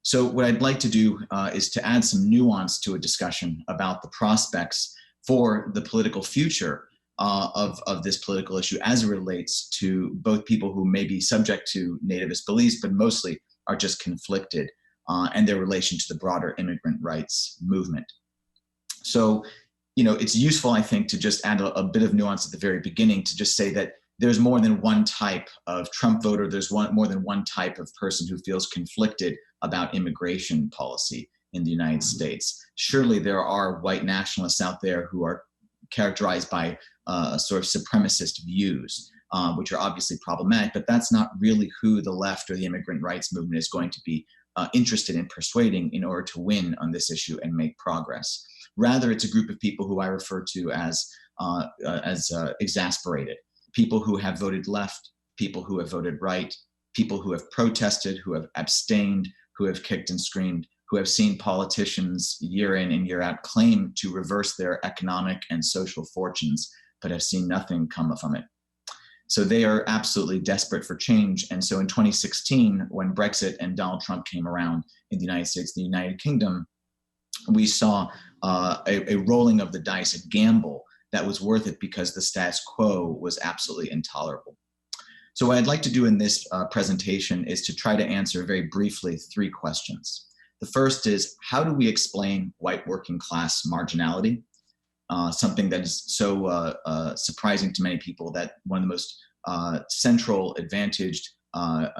So what I'd like to do is to add some nuance to a discussion about the prospects for the political future of this political issue as it relates to both people who may be subject to nativist beliefs, but mostly are just conflicted, and their relation to the broader immigrant rights movement. So, it's useful, I think, to just add a bit of nuance at the very beginning to just say that there's more than one type of Trump voter. There's more than one type of person who feels conflicted about immigration policy in the United States. Surely there are white nationalists out there who are characterized by sort of supremacist views, which are obviously problematic, but that's not really who the left or the immigrant rights movement is going to be interested in persuading in order to win on this issue and make progress. Rather, it's a group of people who I refer to as exasperated, people who have voted left, people who have voted right, people who have protested, who have abstained, who have kicked and screamed, who have seen politicians year in and year out claim to reverse their economic and social fortunes, but have seen nothing come from it. So they are absolutely desperate for change. And so in 2016, when Brexit and Donald Trump came around in the United States, the United Kingdom, we saw a rolling of the dice, a gamble that was worth it because the status quo was absolutely intolerable. So what I'd like to do in this presentation is to try to answer very briefly 3 questions. The first is, how do we explain white working class marginality? Something that is so surprising to many people, that one of the most central, advantaged,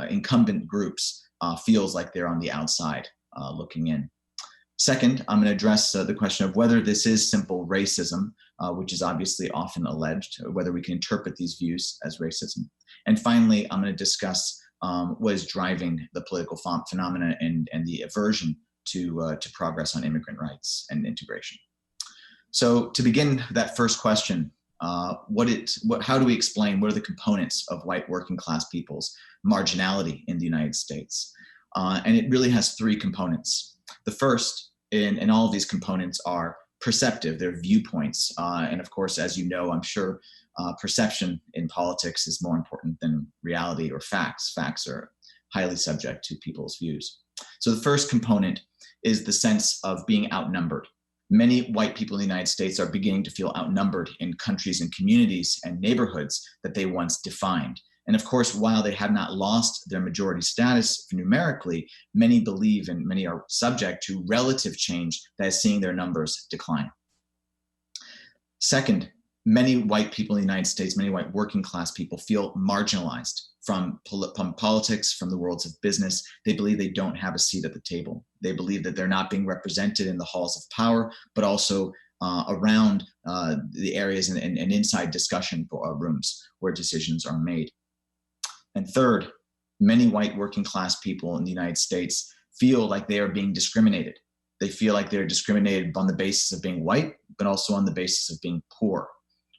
incumbent groups feels like they're on the outside looking in. Second, I'm going to address the question of whether this is simple racism, which is obviously often alleged, or whether we can interpret these views as racism. And finally, I'm going to discuss what is driving the political phenomena and the aversion to progress on immigrant rights and integration. So to begin that first question, how do we explain what are the components of white working class people's marginality in the United States? And it really has 3 components. The first in all of these components are perceptive, they're viewpoints. And of course, as you know, I'm sure perception in politics is more important than reality or facts. Facts are highly subject to people's views. So the first component is the sense of being outnumbered. Many white people in the United States are beginning to feel outnumbered in countries and communities and neighborhoods that they once defined. And of course, while they have not lost their majority status numerically, many believe and many are subject to relative change that is seeing their numbers decline. Second, many white people in the United States, many white working class people feel marginalized from politics, from the worlds of business. They believe they don't have a seat at the table. They believe that they're not being represented in the halls of power, but also around the areas and inside discussion rooms where decisions are made. And third, many white working class people in the United States feel like they are being discriminated. They feel like they're discriminated on the basis of being white, but also on the basis of being poor.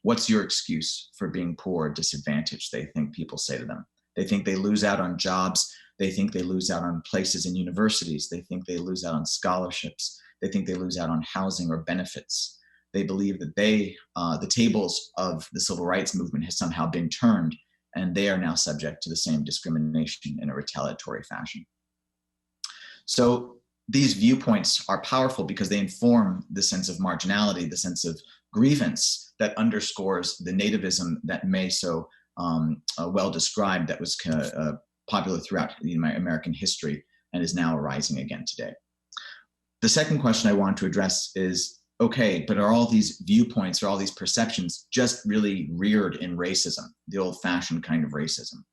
What's your excuse for being poor or disadvantaged? They think people say to them. They think they lose out on jobs. They think they lose out on places in universities. They think they lose out on scholarships. They think they lose out on housing or benefits. They believe that the tables of the civil rights movement has somehow been turned, and they are now subject to the same discrimination in a retaliatory fashion. So these viewpoints are powerful because they inform the sense of marginality, the sense of grievance that underscores the nativism that May so well described, that was popular throughout American history and is now arising again today. The second question I want to address is, okay, but are all these viewpoints or all these perceptions just really reared in racism, the old-fashioned kind of racism?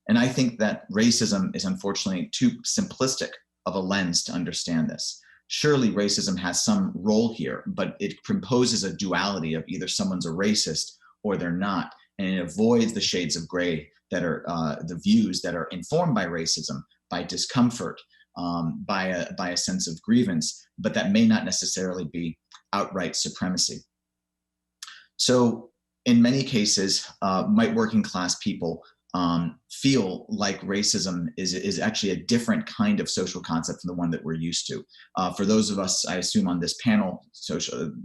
And I think that racism is unfortunately too simplistic of a lens to understand this. Surely racism has some role here, but it imposes a duality of either someone's a racist or they're not, and it avoids the shades of gray that are the views that are informed by racism, by discomfort, by a sense of grievance, but that may not necessarily be outright supremacy. So in many cases, white working class people feel like racism is actually a different kind of social concept from the one that we're used to. For those of us, I assume on this panel,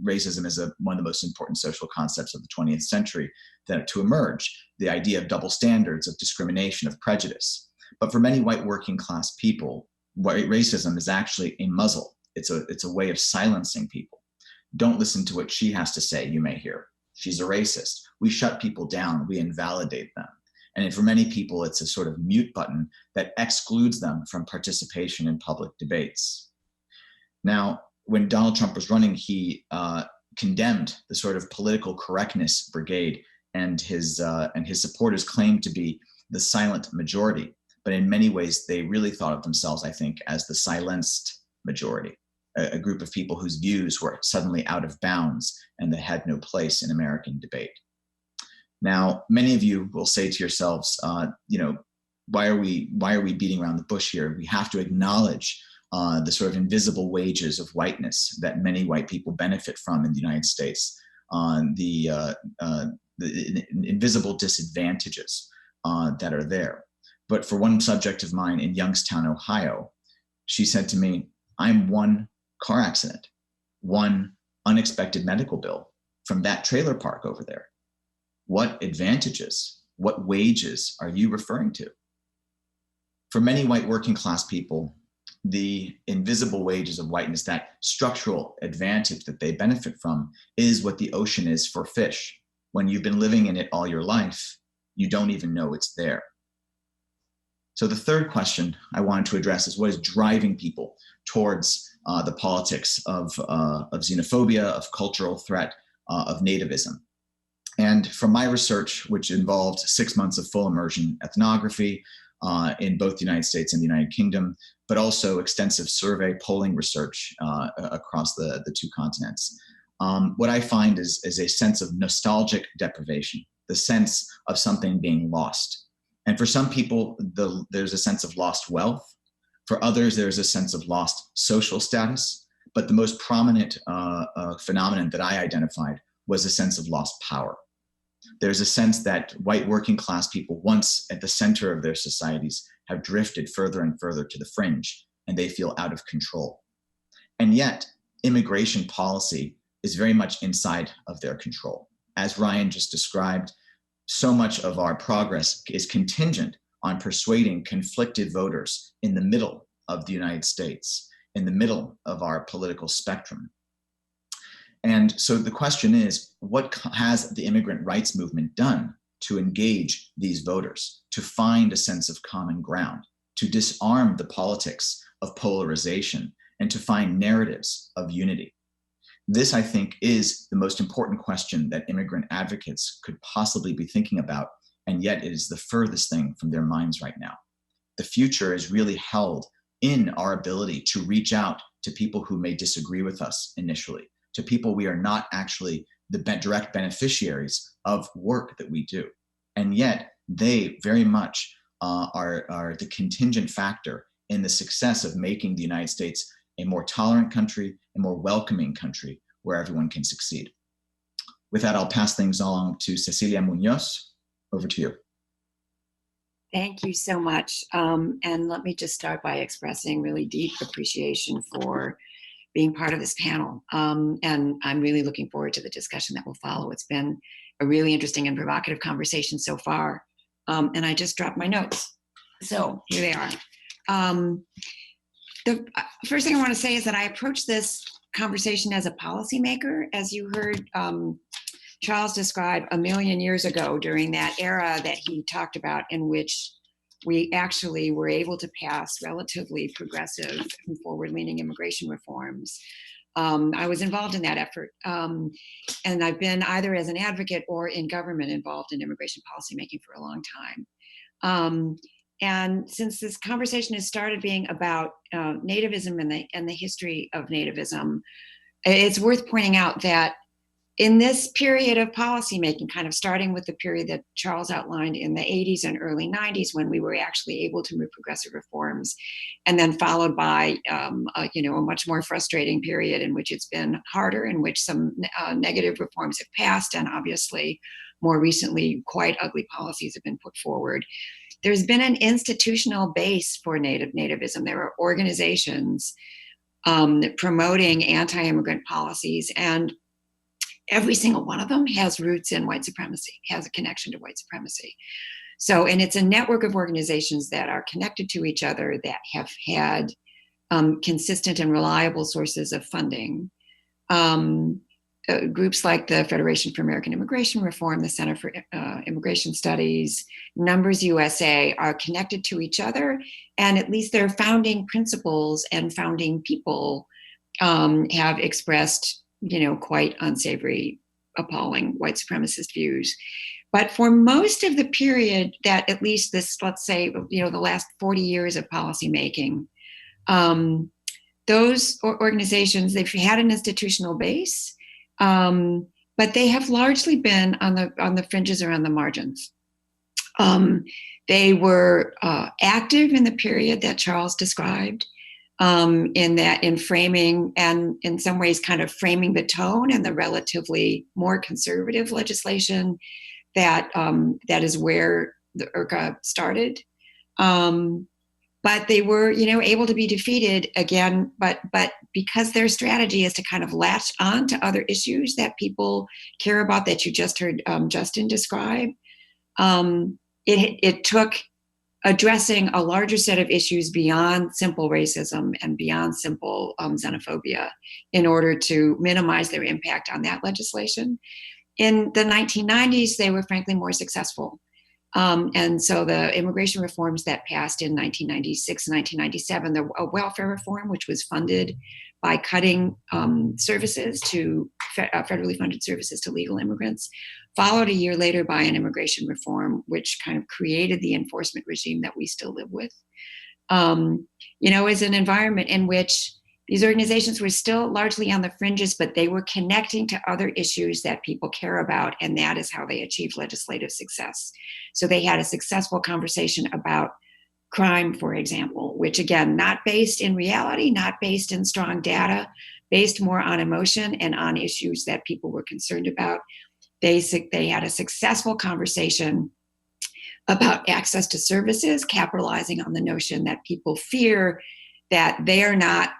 racism is one of the most important social concepts of the 20th century to emerge, the idea of double standards, of discrimination, of prejudice. But for many white working class people, white racism is actually a muzzle. It's a way of silencing people. Don't listen to what she has to say, you may hear. She's a racist. We shut people down, we invalidate them. And for many people, it's a sort of mute button that excludes them from participation in public debates. Now, when Donald Trump was running, he condemned the sort of political correctness brigade, and his supporters claimed to be the silent majority. But in many ways, they really thought of themselves, I think, as the silenced majority, a group of people whose views were suddenly out of bounds and that had no place in American debate. Now, many of you will say to yourselves, why are we beating around the bush here? We have to acknowledge the sort of invisible wages of whiteness that many white people benefit from in the United States, the invisible disadvantages that are there. But for one subject of mine in Youngstown, Ohio, she said to me, I'm one car accident, one unexpected medical bill from that trailer park over there. What advantages, what wages are you referring to? For many white working class people, the invisible wages of whiteness, that structural advantage that they benefit from, is what the ocean is for fish. When you've been living in it all your life, you don't even know it's there. So the third question I wanted to address is, what is driving people towards the politics of xenophobia, of cultural threat, of nativism? And from my research, which involved 6 months of full immersion ethnography in both the United States and the United Kingdom, but also extensive survey polling research across the two continents, what I find is a sense of nostalgic deprivation, the sense of something being lost. And for some people, there's a sense of lost wealth. For others, there's a sense of lost social status. But the most prominent phenomenon that I identified was a sense of lost power. There's a sense that white working class people, once at the center of their societies, have drifted further and further to the fringe, and they feel out of control. And yet, immigration policy is very much inside of their control. As Ryan just described, so much of our progress is contingent on persuading conflicted voters in the middle of the United States, in the middle of our political spectrum. And so the question is, what has the immigrant rights movement done to engage these voters, to find a sense of common ground, to disarm the politics of polarization, and to find narratives of unity? This, I think, is the most important question that immigrant advocates could possibly be thinking about, and yet it is the furthest thing from their minds right now. The future is really held in our ability to reach out to people who may disagree with us initially, to people we are not actually the direct beneficiaries of work that we do. And yet they very much are the contingent factor in the success of making the United States a more tolerant country, a more welcoming country where everyone can succeed. With that, I'll pass things along to Cecilia Munoz. Over to you. Thank you so much. And let me just start by expressing really deep appreciation for being part of this panel. And I'm really looking forward to the discussion that will follow. It's been a really interesting and provocative conversation so far. And I just dropped my notes. So here they are. The first thing I want to say is that I approach this conversation as a policymaker, as you heard Charles describe a million years ago during that era that he talked about, in which we actually were able to pass relatively progressive and forward-leaning immigration reforms. I was involved in that effort. And I've been either as an advocate or in government involved in immigration policymaking for a long time. And since this conversation has started being about nativism and the history of nativism, it's worth pointing out that in this period of policymaking, kind of starting with the period that Charles outlined in the 80s and early 90s, when we were actually able to move progressive reforms, and then followed by a much more frustrating period in which it's been harder, in which some negative reforms have passed, and obviously more recently quite ugly policies have been put forward. There's been an institutional base for nativism. There are organizations promoting anti-immigrant policies, and every single one of them has roots in white supremacy, has a connection to white supremacy. So, and it's a network of organizations that are connected to each other, that have had consistent and reliable sources of funding. Groups like the Federation for American Immigration Reform, the Center for Immigration Studies, Numbers USA are connected to each other, and at least their founding principles and founding people have expressed, quite unsavory, appalling white supremacist views. But for most of the period that at least this, let's say, the last 40 years of policymaking, those organizations, they've had an institutional base, but they have largely been on the fringes or on the margins. They were active in the period that Charles described, in framing and in some ways kind of framing the tone and the relatively more conservative legislation that is where the IRCA started. But they were, able to be defeated again, but because their strategy is to kind of latch on to other issues that people care about, that you just heard Justin describe, it took addressing a larger set of issues beyond simple racism and beyond simple xenophobia in order to minimize their impact on that legislation. In the 1990s, they were frankly more successful. And so the immigration reforms that passed in 1996 and 1997, the welfare reform, which was funded by cutting services to federally funded services to legal immigrants, followed a year later by an immigration reform, which kind of created the enforcement regime that we still live with. As an environment in which these organizations were still largely on the fringes, but they were connecting to other issues that people care about, and that is how they achieved legislative success. So they had a successful conversation about crime, for example, which again, not based in reality, not based in strong data, based more on emotion and on issues that people were concerned about. They had a successful conversation about access to services, capitalizing on the notion that people fear that they are not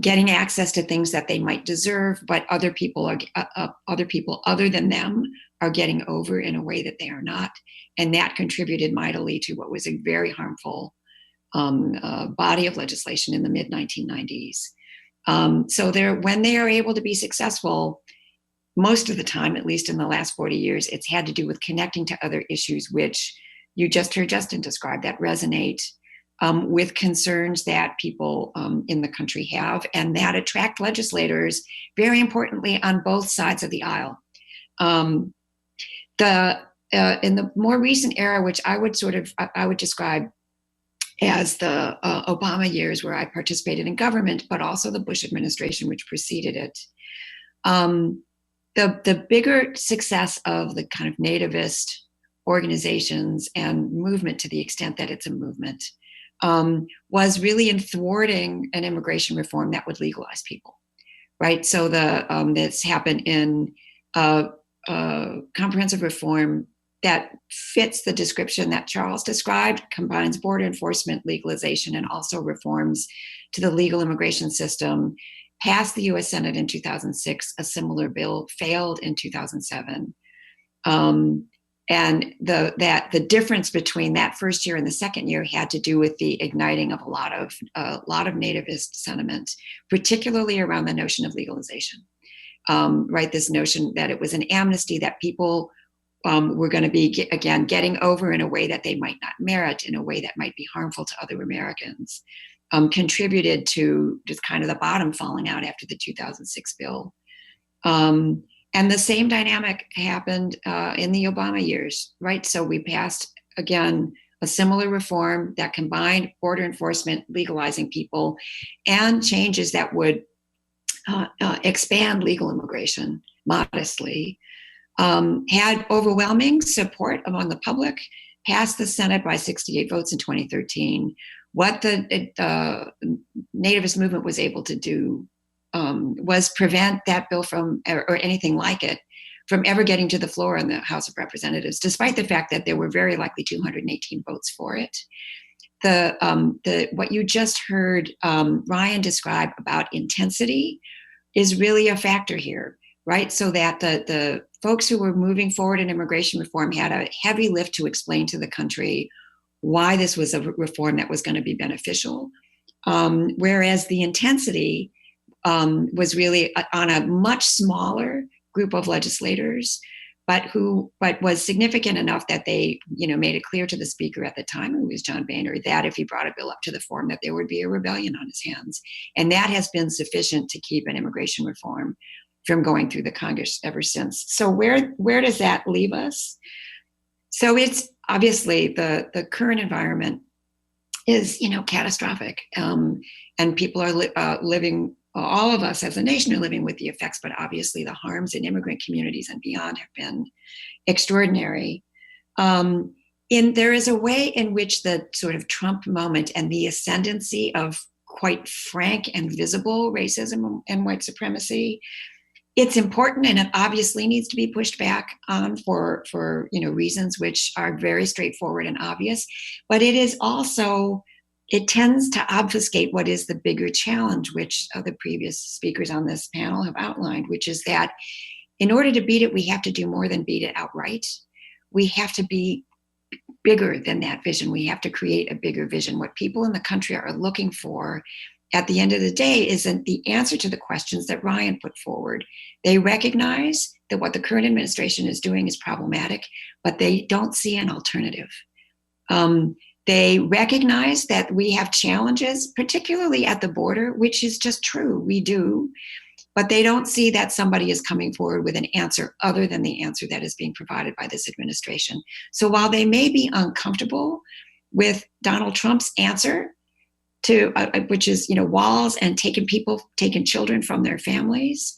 getting access to things that they might deserve, but other people other than them are getting over in a way that they are not. And that contributed mightily to what was a very harmful body of legislation in the mid-1990s. So when they are able to be successful, most of the time, at least in the last 40 years, it's had to do with connecting to other issues, which you just heard Justin describe, that resonate with concerns that people in the country have, and that attract legislators, very importantly, on both sides of the aisle. In the more recent era, which I would describe as the Obama years, where I participated in government, but also the Bush administration, which preceded it. The bigger success of the kind of nativist organizations and movement, to the extent that it's a movement, was really in thwarting an immigration reform that would legalize people, right? So this happened in comprehensive reform that fits the description that Charles described, combines border enforcement, legalization, and also reforms to the legal immigration system, passed the US Senate in 2006. A similar bill failed in 2007. And the difference between that first year and the second year had to do with the igniting of a lot of nativist sentiment, particularly around the notion of legalization, right? This notion that it was an amnesty that people were going to be, again, getting over in a way that they might not merit, in a way that might be harmful to other Americans, contributed to just kind of the bottom falling out after the 2006 bill. And the same dynamic happened in the Obama years, right? So we passed, again, a similar reform that combined border enforcement, legalizing people, and changes that would expand legal immigration modestly. Had overwhelming support among the public, passed the Senate by 68 votes in 2013. What the nativist movement was able to do was prevent that bill from, or anything like it, from ever getting to the floor in the House of Representatives, despite the fact that there were very likely 218 votes for it. What you just heard Ryan describe about intensity is really a factor here, right? So that the folks who were moving forward in immigration reform had a heavy lift to explain to the country why this was a reform that was going to be beneficial. Whereas the intensity was really on a much smaller group of legislators, but was significant enough that they, made it clear to the speaker at the time, who was John Boehner, that if he brought a bill up to the floor, that there would be a rebellion on his hands. And that has been sufficient to keep an immigration reform from going through the Congress ever since. So where does that leave us? So it's obviously the current environment is, catastrophic, and people are living. All of us as a nation are living with the effects, but obviously the harms in immigrant communities and beyond have been extraordinary. There is a way in which the sort of Trump moment and the ascendancy of quite frank and visible racism and white supremacy, it's important, and it obviously needs to be pushed back on for reasons which are very straightforward and obvious. But it is also, it tends to obfuscate what is the bigger challenge, which the previous speakers on this panel have outlined, which is that in order to beat it, we have to do more than beat it outright. We have to be bigger than that vision. We have to create a bigger vision. What people in the country are looking for at the end of the day isn't the answer to the questions that Ryan put forward. They recognize that what the current administration is doing is problematic, but they don't see an alternative. They recognize that we have challenges, particularly at the border, which is just true, we do, but they don't see that somebody is coming forward with an answer other than the answer that is being provided by this administration. So while they may be uncomfortable with Donald Trump's answer to, which is, walls and taking children from their families,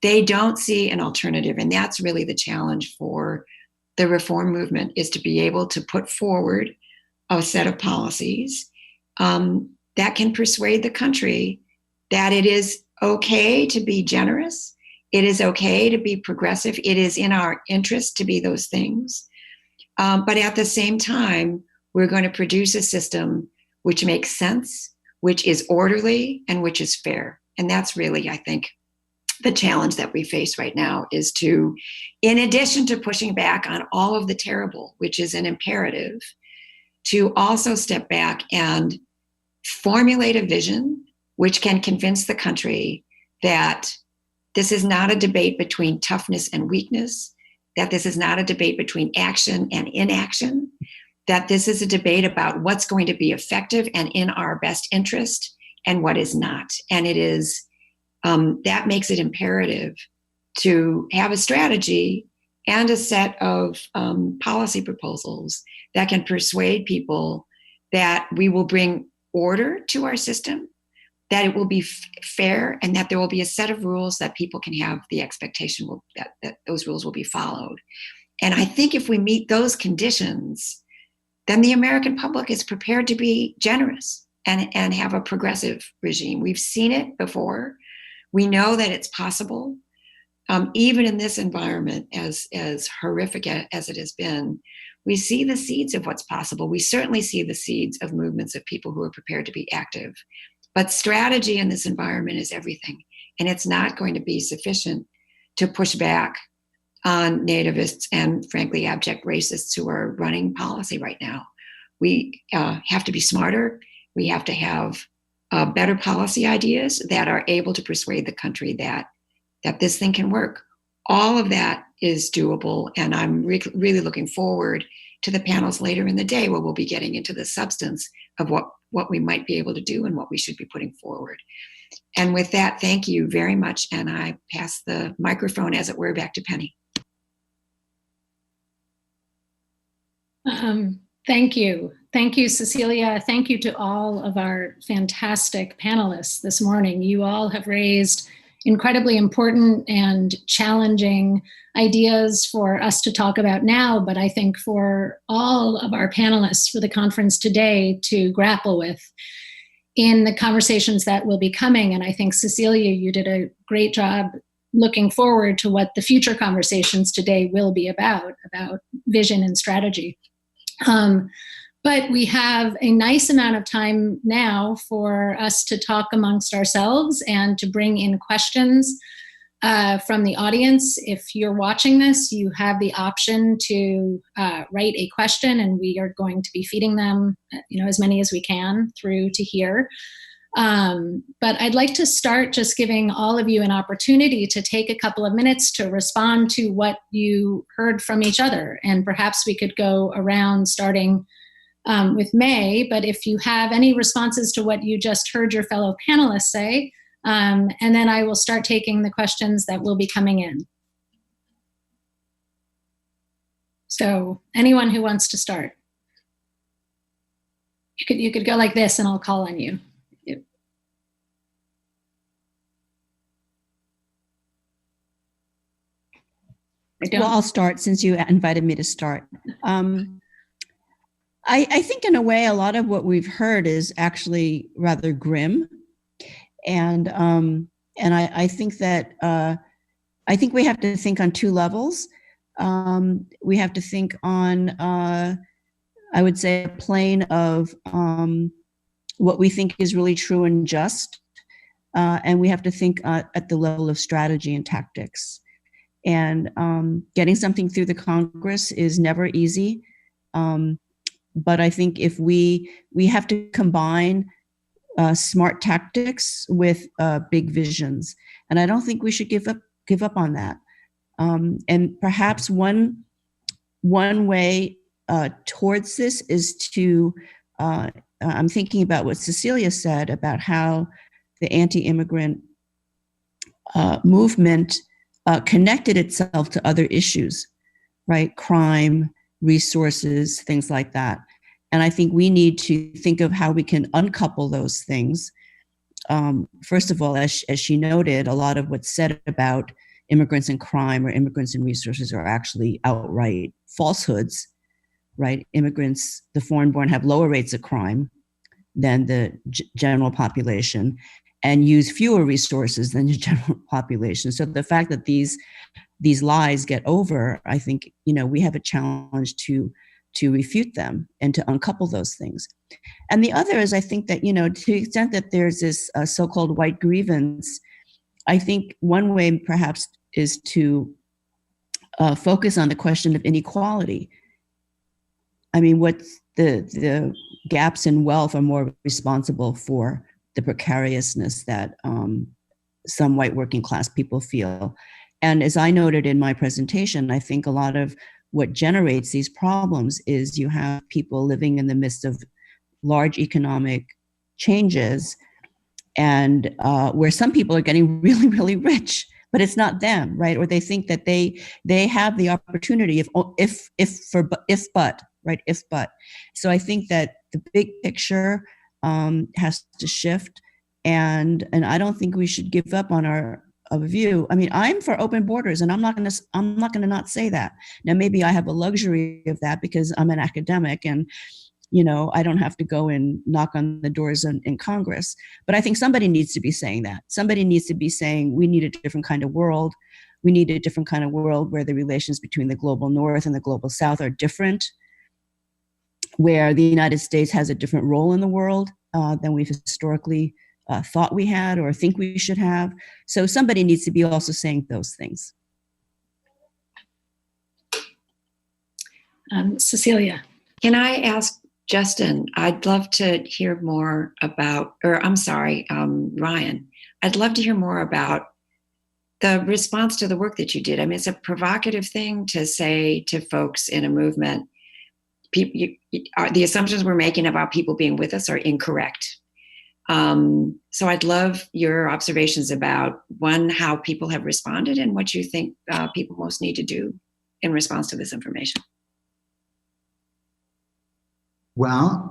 they don't see an alternative. And that's really the challenge for the reform movement, is to be able to put forward a set of policies that can persuade the country that it is okay to be generous. It is okay to be progressive. It is in our interest to be those things. But at the same time, we're going to produce a system which makes sense, which is orderly, and which is fair. And that's really, I think, the challenge that we face right now, is to, in addition to pushing back on all of the terrible, which is an imperative, to also step back and formulate a vision which can convince the country that this is not a debate between toughness and weakness, that this is not a debate between action and inaction, that this is a debate about what's going to be effective and in our best interest and what is not. And it is, that makes it imperative to have a strategy and a set of policy proposals that can persuade people that we will bring order to our system, that it will be fair, and that there will be a set of rules that people can have the expectation that those rules will be followed. And I think if we meet those conditions, then the American public is prepared to be generous and have a progressive regime. We've seen it before. We know that it's possible. Even in this environment, as horrific as it has been, we see the seeds of what's possible. We certainly see the seeds of movements of people who are prepared to be active. But strategy in this environment is everything. And it's not going to be sufficient to push back on nativists and, frankly, abject racists who are running policy right now. We have to be smarter. We have to have better policy ideas that are able to persuade the country that this thing can work. All of that is doable. And I'm really looking forward to the panels later in the day where we'll be getting into the substance of what we might be able to do and what we should be putting forward. And with that, thank you very much. And I pass the microphone, as it were, back to Penny. Thank you. Thank you, Cecilia. Thank you to all of our fantastic panelists this morning. You all have raised incredibly important and challenging ideas for us to talk about now, but I think for all of our panelists for the conference today to grapple with in the conversations that will be coming. And I think, Cecilia, you did a great job looking forward to what the future conversations today will be about vision and strategy. But we have a nice amount of time now for us to talk amongst ourselves and to bring in questions from the audience. If you're watching this, you have the option to write a question, and we are going to be feeding them, as many as we can through to here. But I'd like to start just giving all of you an opportunity to take a couple of minutes to respond to what you heard from each other. And perhaps we could go around starting with May, but if you have any responses to what you just heard your fellow panelists say, and then I will start taking the questions that will be coming in. So anyone who wants to start. You could go like this and I'll call on you. Well, I'll start since you invited me to start. I think in a way, a lot of what we've heard is actually rather grim. And I think that, I think we have to think on two levels. We have to think on, I would say, a plane of what we think is really true and just. And we have to think at the level of strategy and tactics. And getting something through the Congress is never easy. But I think if we have to combine smart tactics with big visions, and I don't think we should give up on that. And perhaps one way towards this is to, I'm thinking about what Cecilia said about how the anti-immigrant movement connected itself to other issues, right? Crime, resources, things like that. And I think we need to think of how we can uncouple those things. First of all, as she noted, a lot of what's said about immigrants and crime or immigrants and resources are actually outright falsehoods, right? Immigrants, the foreign-born, have lower rates of crime than the general population and use fewer resources than the general population. So the fact that these lies get over, I think, we have a challenge to refute them and to uncouple those things. And the other is, I think that, to the extent that there's this so-called white grievance, I think one way perhaps is to focus on the question of inequality. I mean, what's the gaps in wealth are more responsible for the precariousness that some white working class people feel. And as I noted in my presentation, I think a lot of what generates these problems is you have people living in the midst of large economic changes, and where some people are getting really, really rich, but it's not them, right? Or they think that they have the opportunity if but. So I think that the big picture has to shift, and I don't think we should give up on our view. I mean, I'm for open borders, and I'm not going to not say that. Now, maybe I have a luxury of that because I'm an academic, and I don't have to go and knock on the doors in Congress. But I think somebody needs to be saying that. Somebody needs to be saying we need a different kind of world. We need a different kind of world where the relations between the global North and the global South are different, where the United States has a different role in the world than we've historically thought we had or think we should have. So somebody needs to be also saying those things. Cecilia. Can I ask Justin, I'd love to hear more about, Ryan, I'd love to hear more about the response to the work that you did. I mean, it's a provocative thing to say to folks in a movement, the assumptions we're making about people being with us are incorrect. So I'd love your observations about, one, how people have responded and what you think people most need to do in response to this information. Well,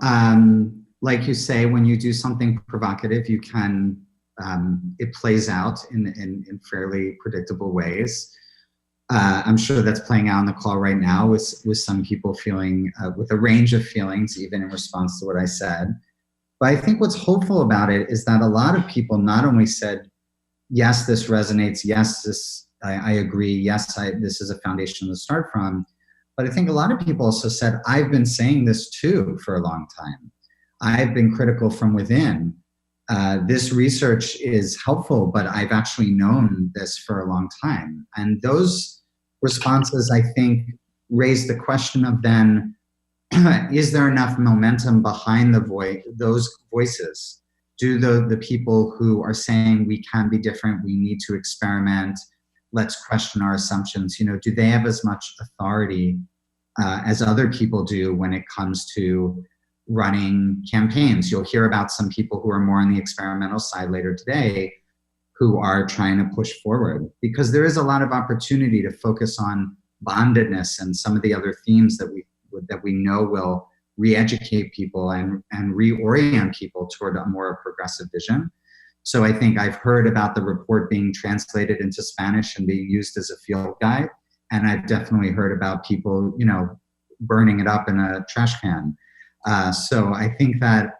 like you say, when you do something provocative, you can, it plays out in fairly predictable ways. I'm sure that's playing out on the call right now with some people feeling, with a range of feelings, even in response to what I said. But I think what's hopeful about it is that a lot of people not only said, yes, this resonates, yes, I agree, yes, this is a foundation to start from, but I think a lot of people also said, I've been saying this too for a long time. I've been critical from within. This research is helpful, but I've actually known this for a long time. And those responses, I think, raise the question of then, is there enough momentum behind those voices? Do the people who are saying we can be different, we need to experiment, let's question our assumptions, do they have as much authority as other people do when it comes to running campaigns? You'll hear about some people who are more on the experimental side later today who are trying to push forward, because there is a lot of opportunity to focus on bondedness and some of the other themes that we know will re-educate people and reorient people toward a more progressive vision. So I think I've heard about the report being translated into Spanish and being used as a field guide. And I've definitely heard about people, burning it up in a trash can. So I think that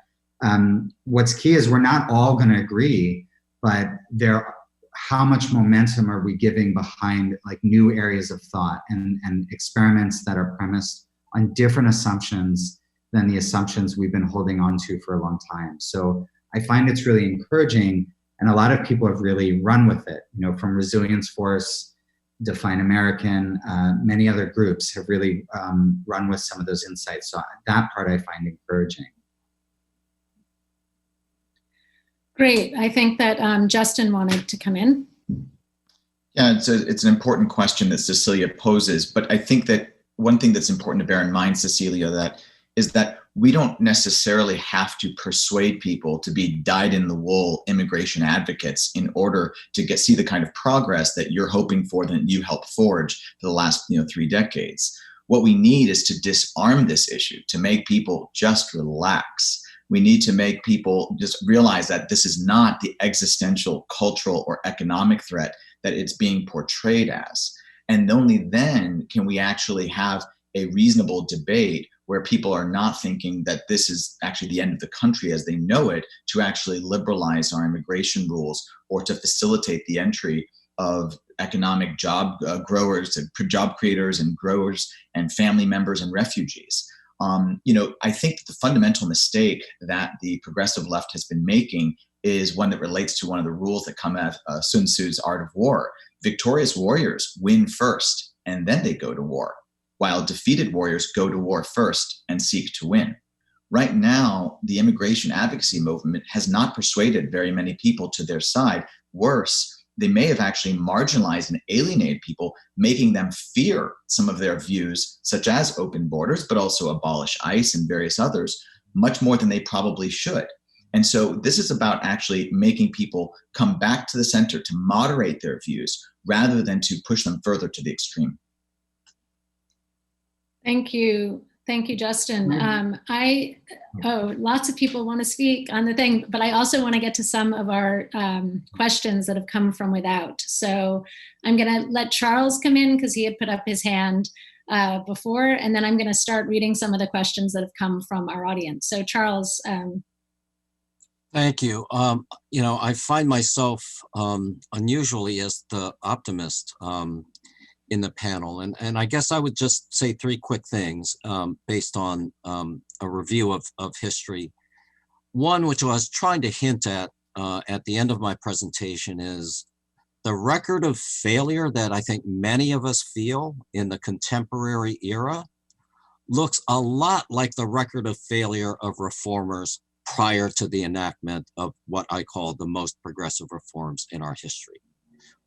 what's key is we're not all going to agree, but how much momentum are we giving behind like new areas of thought and experiments that are premised on different assumptions than the assumptions we've been holding on to for a long time. So I find it's really encouraging, and a lot of people have really run with it, from Resilience Force, Define American, many other groups have really run with some of those insights. So that part I find encouraging. Great. I think that Justin wanted to come in. Yeah, it's an important question that Cecilia poses, but I think that one thing that's important to bear in mind, Cecilia, is that we don't necessarily have to persuade people to be dyed-in-the-wool immigration advocates in order to see the kind of progress that you're hoping for, that you helped forge for the last 3 decades. What we need is to disarm this issue, to make people just relax. We need to make people just realize that this is not the existential, cultural, or economic threat that it's being portrayed as. And only then can we actually have a reasonable debate where people are not thinking that this is actually the end of the country as they know it, to actually liberalize our immigration rules or to facilitate the entry of economic job growers and job creators and growers and family members and refugees. I think the fundamental mistake that the progressive left has been making is one that relates to one of the rules that come out of Sun Tzu's Art of War. Victorious warriors win first, and then they go to war, while defeated warriors go to war first and seek to win. Right now, the immigration advocacy movement has not persuaded very many people to their side. Worse, they may have actually marginalized and alienated people, making them fear some of their views, such as open borders, but also abolish ICE and various others, much more than they probably should. And so this is about actually making people come back to the center to moderate their views rather than to push them further to the extreme. Thank you. Thank you, Justin. Lots of people want to speak on the thing, but I also want to get to some of our questions that have come from without. So I'm going to let Charles come in because he had put up his hand before, and then I'm going to start reading some of the questions that have come from our audience. So Charles. Thank you. I find myself unusually as the optimist in the panel. And I guess I would just say three quick things based on a review of history. One, which I was trying to hint at the end of my presentation, is the record of failure that I think many of us feel in the contemporary era looks a lot like the record of failure of reformers prior to the enactment of what I call the most progressive reforms in our history.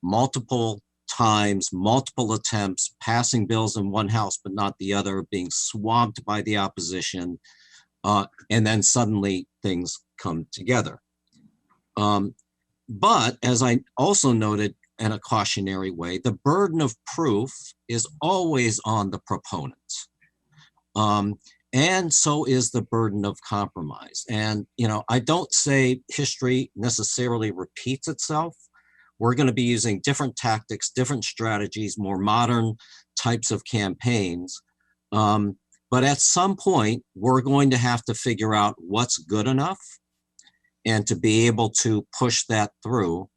Multiple times, multiple attempts, passing bills in one house but not the other, being swamped by the opposition, and then suddenly things come together. But as I also noted in a cautionary way, the burden of proof is always on the proponents. And so is the burden of compromise. And, I don't say history necessarily repeats itself. We're going to be using different tactics, different strategies, more modern types of campaigns. But at some point, we're going to have to figure out what's good enough and to be able to push that through.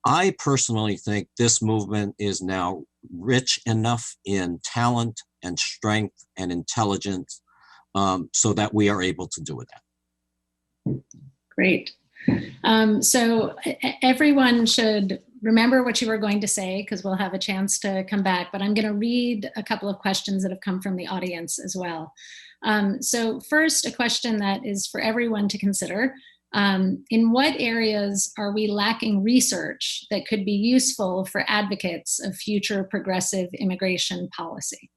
I personally think this movement is now rich enough in talent and strength and intelligence so that we are able to do that. Great. So everyone should remember what you were going to say because we'll have a chance to come back, but I'm going to read a couple of questions that have come from the audience as well. So first, a question that is for everyone to consider. In what areas are we lacking research that could be useful for advocates of future progressive immigration policy?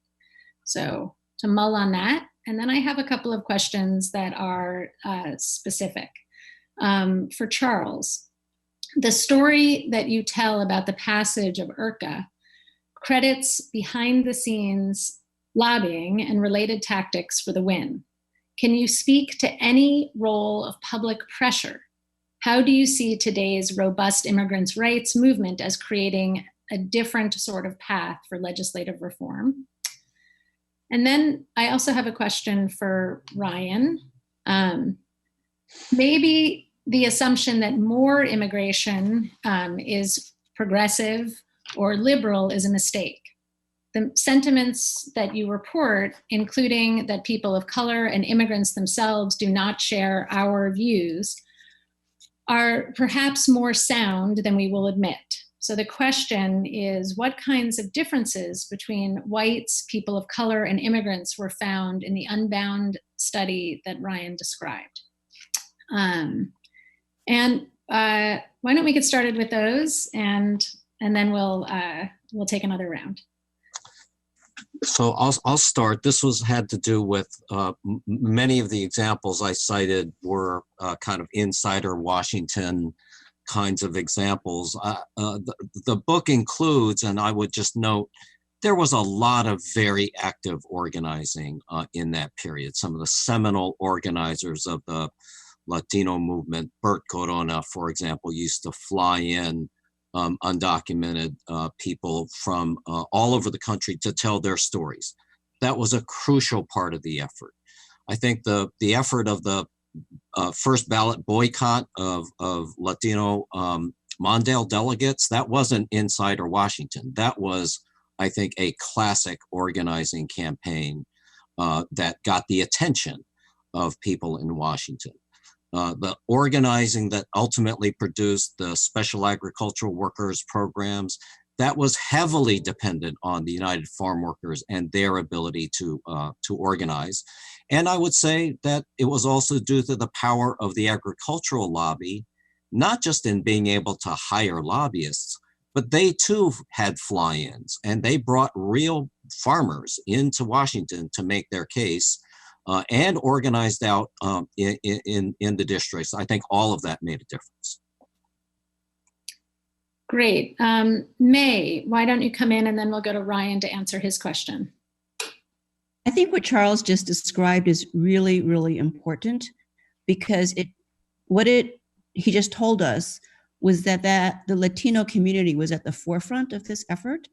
So to mull on that. And then I have a couple of questions that are specific. For Charles, the story that you tell about the passage of IRCA credits behind the scenes lobbying and related tactics for the win. Can you speak to any role of public pressure? How do you see today's robust immigrants' rights movement as creating a different sort of path for legislative reform? And then I also have a question for Ryan. Maybe the assumption that more immigration is progressive or liberal is a mistake. The sentiments that you report, including that people of color and immigrants themselves do not share our views, are perhaps more sound than we will admit. So the question is, what kinds of differences between whites, people of color, and immigrants were found in the Unbound study that Ryan described? And why don't we get started with those, and then we'll take another round. So I'll start. This had to do with many of the examples I cited were kind of insider Washington kinds of examples. The book includes, and I would just note, there was a lot of very active organizing in that period. Some of the seminal organizers of the Latino movement, Bert Corona, for example, used to fly in undocumented people from all over the country to tell their stories. That was a crucial part of the effort. I think the effort of the first ballot boycott of Latino Mondale delegates, that wasn't insider Washington. That was, I think, a classic organizing campaign that got the attention of people in Washington. The organizing that ultimately produced the special agricultural workers programs, that was heavily dependent on the United Farm Workers and their ability to organize. And I would say that it was also due to the power of the agricultural lobby not just in being able to hire lobbyists, but they too had fly-ins, and they brought real farmers into Washington to make their case, and organized out in the districts. I think all of that made a difference. Great. May, why don't you come in and then we'll go to Ryan to answer his question. I think what Charles just described is really, really important, because he just told us was that the Latino community was at the forefront of this effort,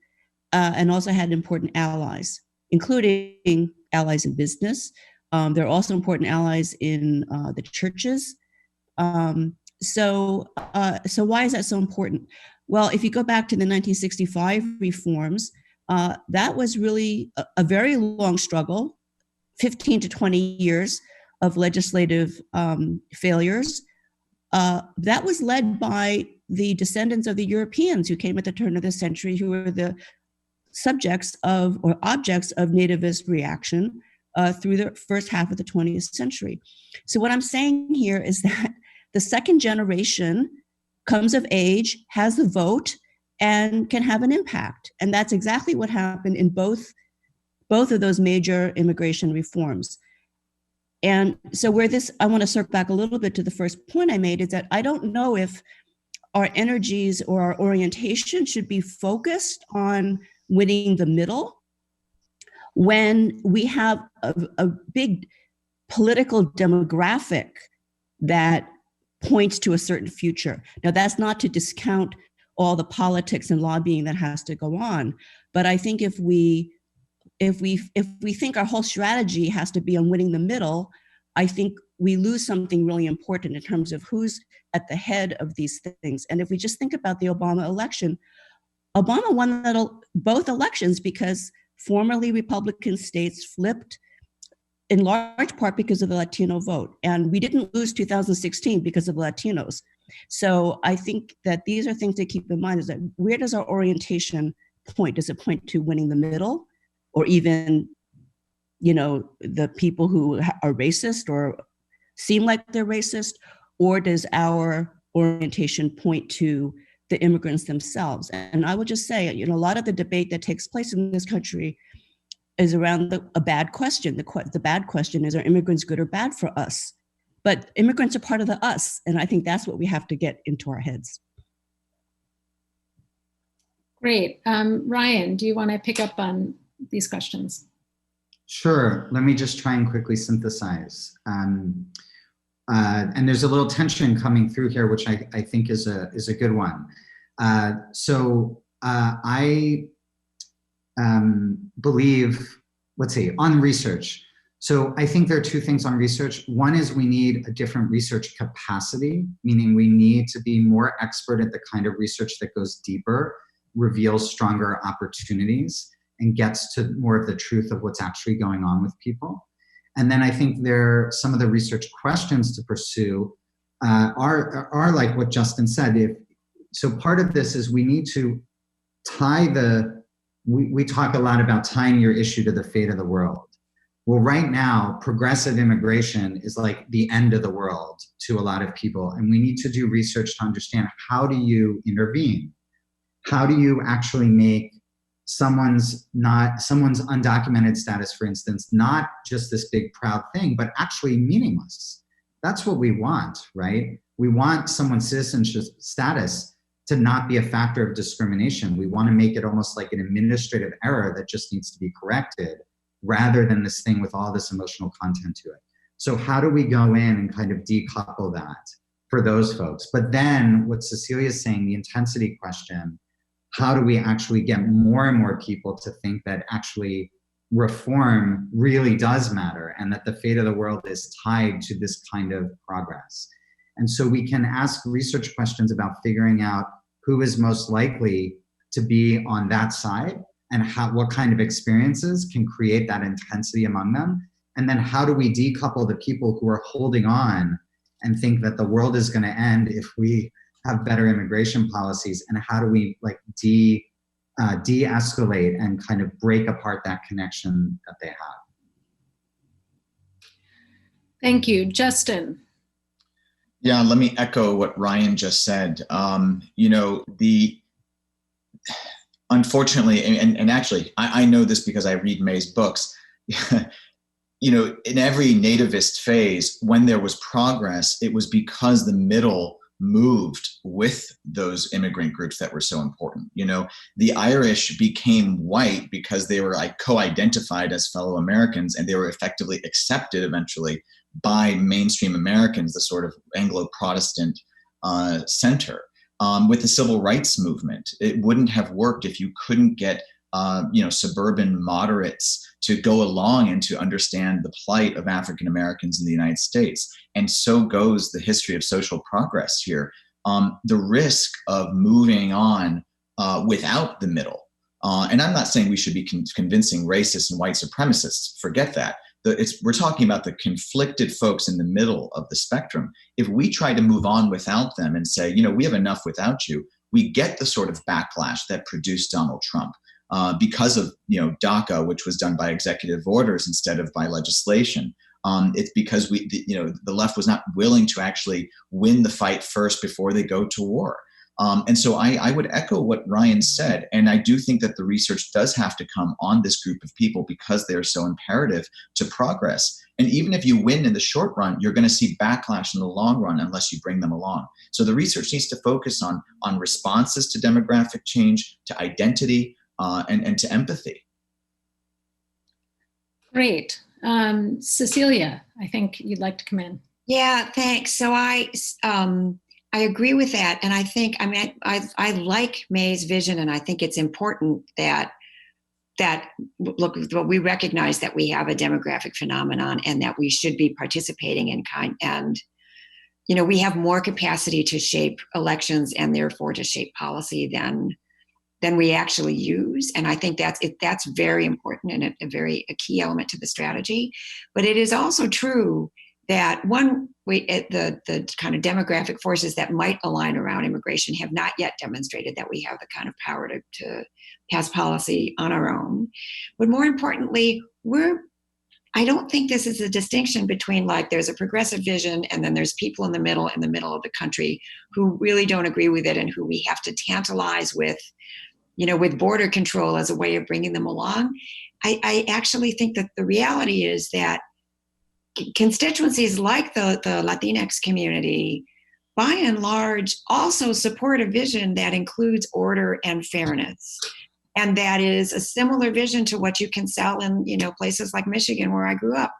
and also had important allies, including allies in business. There are also important allies in the churches. So why is that so important? Well, if you go back to the 1965 reforms, that was really a very long struggle, 15 to 20 years of legislative failures. That was led by the descendants of the Europeans who came at the turn of the century, who were the subjects of or objects of nativist reaction through the first half of the 20th century. So what I'm saying here is that the second generation comes of age, has the vote, and can have an impact. And that's exactly what happened in both of those major immigration reforms. And so I want to circle back a little bit to the first point I made, is that I don't know if our energies or our orientation should be focused on winning the middle when we have a big political demographic that points to a certain future. Now, that's not to discount all the politics and lobbying that has to go on, but I think if we think our whole strategy has to be on winning the middle, I think we lose something really important in terms of who's at the head of these things. And if we just think about the Obama election, Obama won both elections because formerly Republican states flipped, in large part because of the Latino vote. And we didn't lose 2016 because of Latinos. So I think that these are things to keep in mind, is that where does our orientation point? Does it point to winning the middle, or even, the people who are racist or seem like they're racist? Or does our orientation point to the immigrants themselves? And I would just say, a lot of the debate that takes place in this country is around a bad question. The bad question is, are immigrants good or bad for us? But immigrants are part of the us, and I think that's what we have to get into our heads. Great. Ryan, do you want to pick up on these questions? Sure. Let me just try and quickly synthesize. And there's a little tension coming through here, which I think is a good one. I believe, let's see, on research. So I think there are two things on research. One is we need a different research capacity, meaning we need to be more expert at the kind of research that goes deeper, reveals stronger opportunities, and gets to more of the truth of what's actually going on with people. And then I think some of the research questions to pursue are like what Justin said. So part of this is we need to tie we talk a lot about tying your issue to the fate of the world. Well, right now, progressive immigration is like the end of the world to a lot of people. And we need to do research to understand, how do you intervene? How do you actually make someone's undocumented status, for instance, not just this big proud thing, but actually meaningless? That's what we want, right? We want someone's citizenship status to not be a factor of discrimination. We want to make it almost like an administrative error that just needs to be corrected, rather than this thing with all this emotional content to it. So how do we go in and kind of decouple that for those folks? But then what Cecilia is saying, the intensity question, how do we actually get more and more people to think that actually reform really does matter, and that the fate of the world is tied to this kind of progress? And so we can ask research questions about figuring out who is most likely to be on that side, and what kind of experiences can create that intensity among them. And then how do we decouple the people who are holding on and think that the world is going to end if we have better immigration policies, and how do we like de-escalate and kind of break apart that connection that they have? Thank you. Justin. Yeah, let me echo what Ryan just said. Unfortunately, and actually, I know this because I read May's books. In every nativist phase, when there was progress, it was because the middle moved with those immigrant groups that were so important. The Irish became white because they were co-identified as fellow Americans, and they were effectively accepted eventually by mainstream Americans, the sort of Anglo-Protestant center. With the civil rights movement, it wouldn't have worked if you couldn't get suburban moderates to go along and to understand the plight of African Americans in the United States. And so goes the history of social progress here. The risk of moving on without the middle. And I'm not saying we should be convincing racists and white supremacists. Forget that. We're talking about the conflicted folks in the middle of the spectrum. If we try to move on without them and say, we have enough without you, we get the sort of backlash that produced Donald Trump. Because of DACA, which was done by executive orders instead of by legislation. It's because the left was not willing to actually win the fight first before they go to war. And so I would echo what Ryan said, and I do think that the research does have to come on this group of people because they're so imperative to progress. And even if you win in the short run, you're going to see backlash in the long run unless you bring them along. So the research needs to focus on responses to demographic change, to identity, and to empathy. Great. Cecilia, I think you'd like to come in. Yeah, thanks. So I agree with that. And I think, I like May's vision, and I think it's important that we recognize that we have a demographic phenomenon and that we should be participating in and we have more capacity to shape elections and therefore to shape policy than we actually use. And I think that's very important and a key element to the strategy. But it is also true that the kind of demographic forces that might align around immigration have not yet demonstrated that we have the kind of power to pass policy on our own. But more importantly, I don't think this is a distinction between there's a progressive vision and then there's people in the middle of the country who really don't agree with it and who we have to tantalize with border control as a way of bringing them along. I actually think that the reality is that constituencies like the Latinx community, by and large, also support a vision that includes order and fairness. And that is a similar vision to what you can sell in, places like Michigan, where I grew up.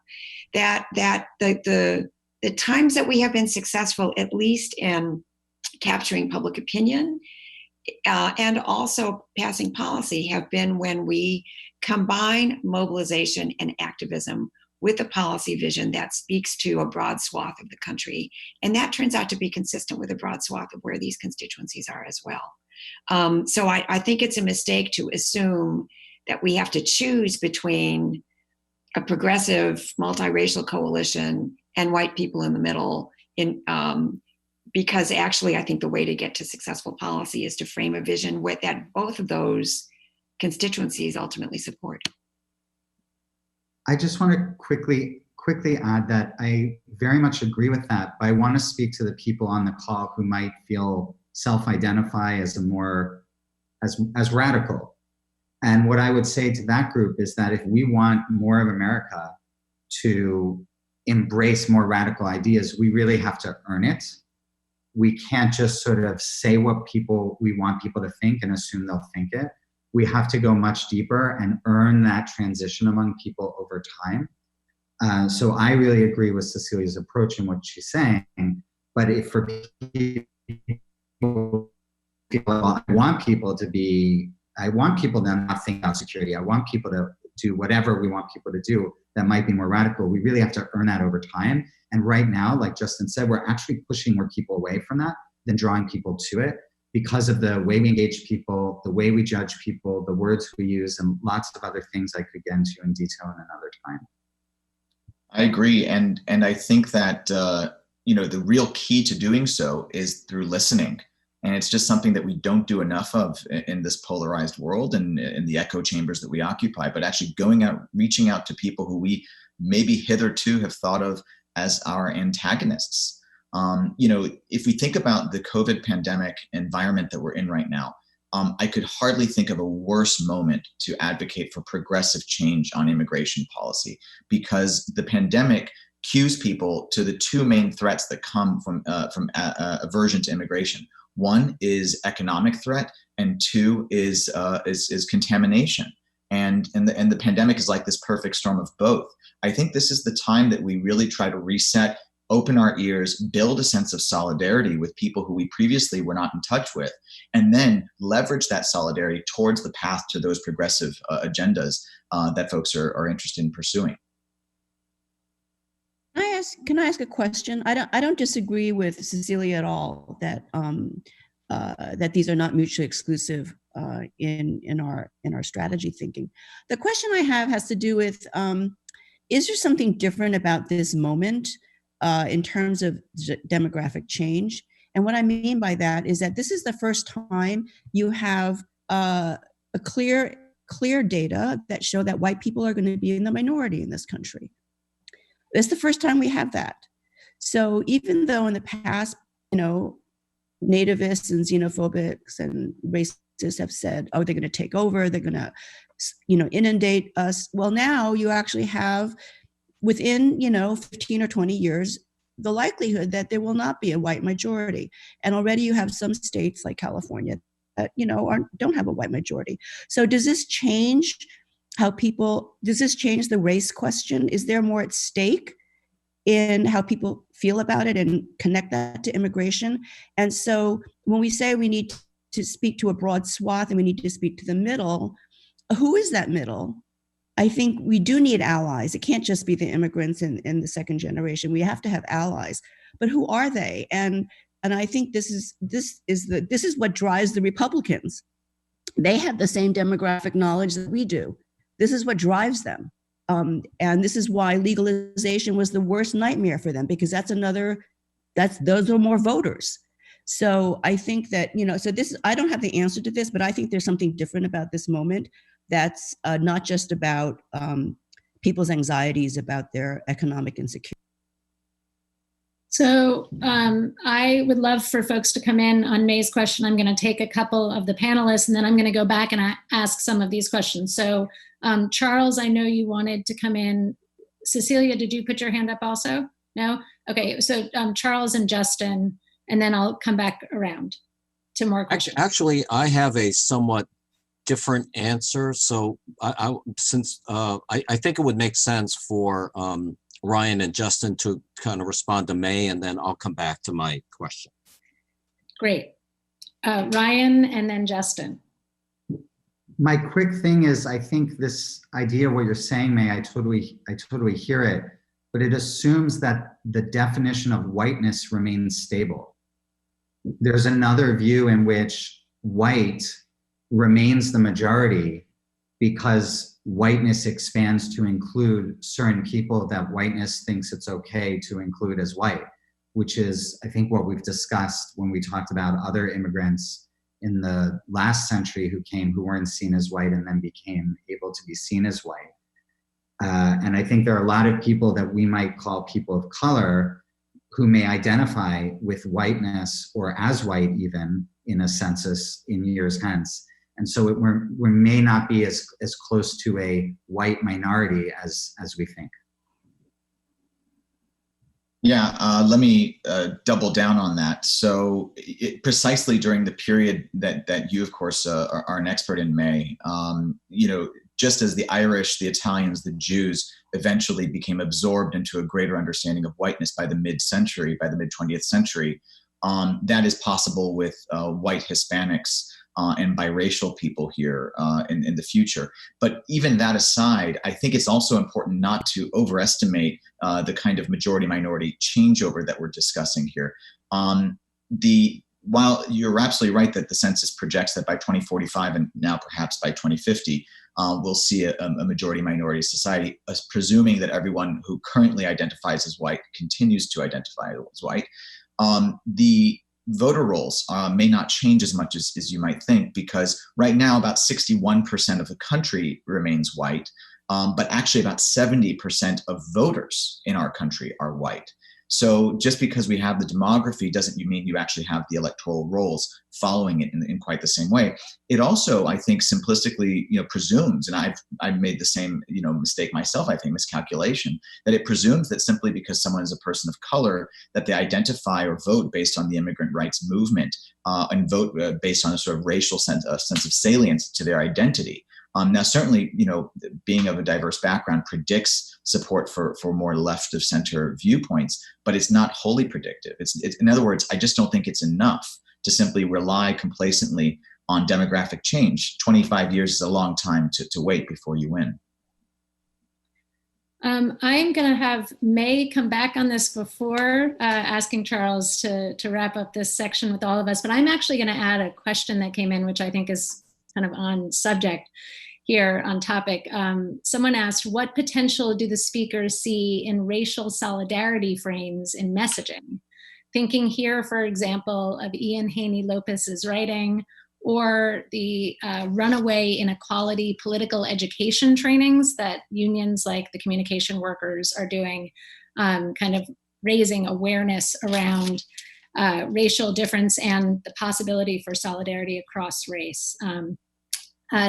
That the times that we have been successful, at least in capturing public opinion, and also passing policy, have been when we combine mobilization and activism with a policy vision that speaks to a broad swath of the country. And that turns out to be consistent with a broad swath of where these constituencies are as well. So I think it's a mistake to assume that we have to choose between a progressive multiracial coalition and white people in the middle because actually, I think the way to get to successful policy is to frame a vision that both of those constituencies ultimately support. I just want to quickly add that I very much agree with that, but I want to speak to the people on the call who might feel self-identify as as radical. And what I would say to that group is that if we want more of America to embrace more radical ideas, we really have to earn it. We can't just sort of say what we want people to think and assume they'll think it. We have to go much deeper and earn that transition among people over time. So I really agree with Cecilia's approach and what she's saying. But if for people, I want people to not think about security. I want people to do whatever we want people to do that might be more radical. We really have to earn that over time. And right now, like Justin said, we're actually pushing more people away from that than drawing people to it because of the way we engage people, the way we judge people, the words we use, and lots of other things I could get into in detail in another time. I agree. And I think that, the real key to doing so is through listening. And it's just something that we don't do enough of in this polarized world and in the echo chambers that we occupy, but actually going out, reaching out to people who we maybe hitherto have thought of as our antagonists. If we think about the COVID pandemic environment that we're in right now, I could hardly think of a worse moment to advocate for progressive change on immigration policy, because the pandemic cues people to the two main threats that come from aversion to immigration. One is economic threat, and two is contamination. And the pandemic is like this perfect storm of both. I think this is the time that we really try to reset, open our ears, build a sense of solidarity with people who we previously were not in touch with, and then leverage that solidarity towards the path to those progressive agendas that folks are interested in pursuing. Can I ask a question? I don't disagree with Cecilia at all that that these are not mutually exclusive in our strategy thinking. The question I have has to do with, is there something different about this moment in terms of demographic change? And what I mean by that is that this is the first time you have a clear data that show that white people are going to be in the minority in this country. It's the first time we have that. So even though in the past, nativists and xenophobics and racists have said, oh, they're going to take over, they're going to, inundate us. Well, now you actually have within, 15 or 20 years, the likelihood that there will not be a white majority. And already you have some states like California that, don't have a white majority. So does this change does this change the race question? Is there more at stake in how people feel about it and connect that to immigration? And so when we say we need to speak to a broad swath and we need to speak to the middle, who is that middle? I think we do need allies. It can't just be the immigrants in the second generation. We have to have allies. But who are they? And I think this is what drives the Republicans. They have the same demographic knowledge that we do. This is what drives them. And this is why legalization was the worst nightmare for them, because those are more voters. So I think that, I don't have the answer to this, but I think there's something different about this moment that's not just about people's anxieties about their economic insecurity. So I would love for folks to come in on May's question. I'm going to take a couple of the panelists, and then I'm going to go back and ask some of these questions. So Charles, I know you wanted to come in. Cecilia, did you put your hand up also? No? Okay, so Charles and Justin, and then I'll come back around to more questions. Actually, I have a somewhat different answer. So I think it would make sense for Ryan and Justin to kind of respond to May, and then I'll come back to my question. Great. Ryan and then Justin. My quick thing is, I think this idea of what you're saying, May, I totally hear it, but it assumes that the definition of whiteness remains stable. There's another view in which white remains the majority because whiteness expands to include certain people that whiteness thinks it's okay to include as white, which is, I think, what we've discussed when we talked about other immigrants in the last century who weren't seen as white and then became able to be seen as white. And I think there are a lot of people that we might call people of color who may identify with whiteness or as white even in a census in years hence. And so we may not be as close to a white minority as we think. Yeah, let me double down on that. So precisely during the period that you, of course, are an expert in, May, just as the Irish, the Italians, the Jews eventually became absorbed into a greater understanding of whiteness by the mid-century, by the mid-20th century, that is possible with white Hispanics and biracial people here in the future. But even that aside, I think it's also important not to overestimate the kind of majority-minority changeover that we're discussing here. While you're absolutely right that the census projects that by 2045 and now perhaps by 2050, we'll see a majority-minority society, presuming that everyone who currently identifies as white continues to identify as white. The voter rolls may not change as much as you might think, because right now about 61% of the country remains white, but actually about 70% of voters in our country are white. So just because we have the demography doesn't mean you actually have the electoral rolls following it in quite the same way. It also, I think, simplistically, presumes, and I've made the same, mistake myself, I think, miscalculation, that it presumes that simply because someone is a person of color, that they identify or vote based on the immigrant rights movement, and vote based on a sort of racial sense of salience to their identity. Now, certainly, being of a diverse background predicts support for more left of center viewpoints, but it's not wholly predictive. It's in other words, I just don't think it's enough to simply rely complacently on demographic change. 25 years is a long time to wait before you win. I'm going to have May come back on this before asking Charles to wrap up this section with all of us, but I'm actually going to add a question that came in, which I think is kind of on subject here, on topic. Someone asked, what potential do the speakers see in racial solidarity frames in messaging? Thinking here, for example, of Ian Haney Lopez's writing, or the runaway inequality political education trainings that unions like the communication workers are doing, kind of raising awareness around racial difference and the possibility for solidarity across race.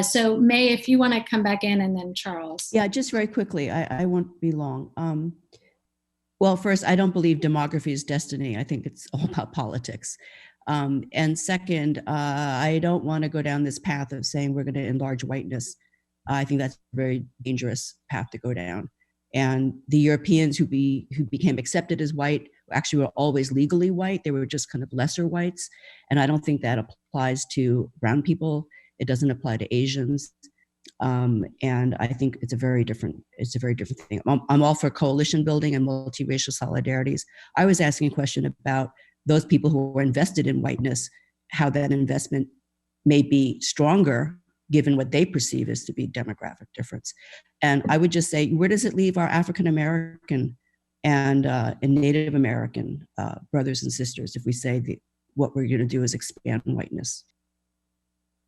So May, if you want to come back in, and then Charles. Yeah, just very quickly, I won't be long. Well, first, I don't believe demography is destiny. I think it's all about politics. And second, I don't want to go down this path of saying we're going to enlarge whiteness. I think that's a very dangerous path to go down. And the Europeans who became accepted as white actually were always legally white. They were just kind of lesser whites. And I don't think that applies to brown people. It doesn't apply to Asians. And I think it's a very different thing. I'm all for coalition building and multiracial solidarities. I was asking a question about those people who were invested in whiteness, how that investment may be stronger given what they perceive as to be demographic difference. And I would just say, where does it leave our African American and Native American brothers and sisters if we say what we're going to do is expand whiteness?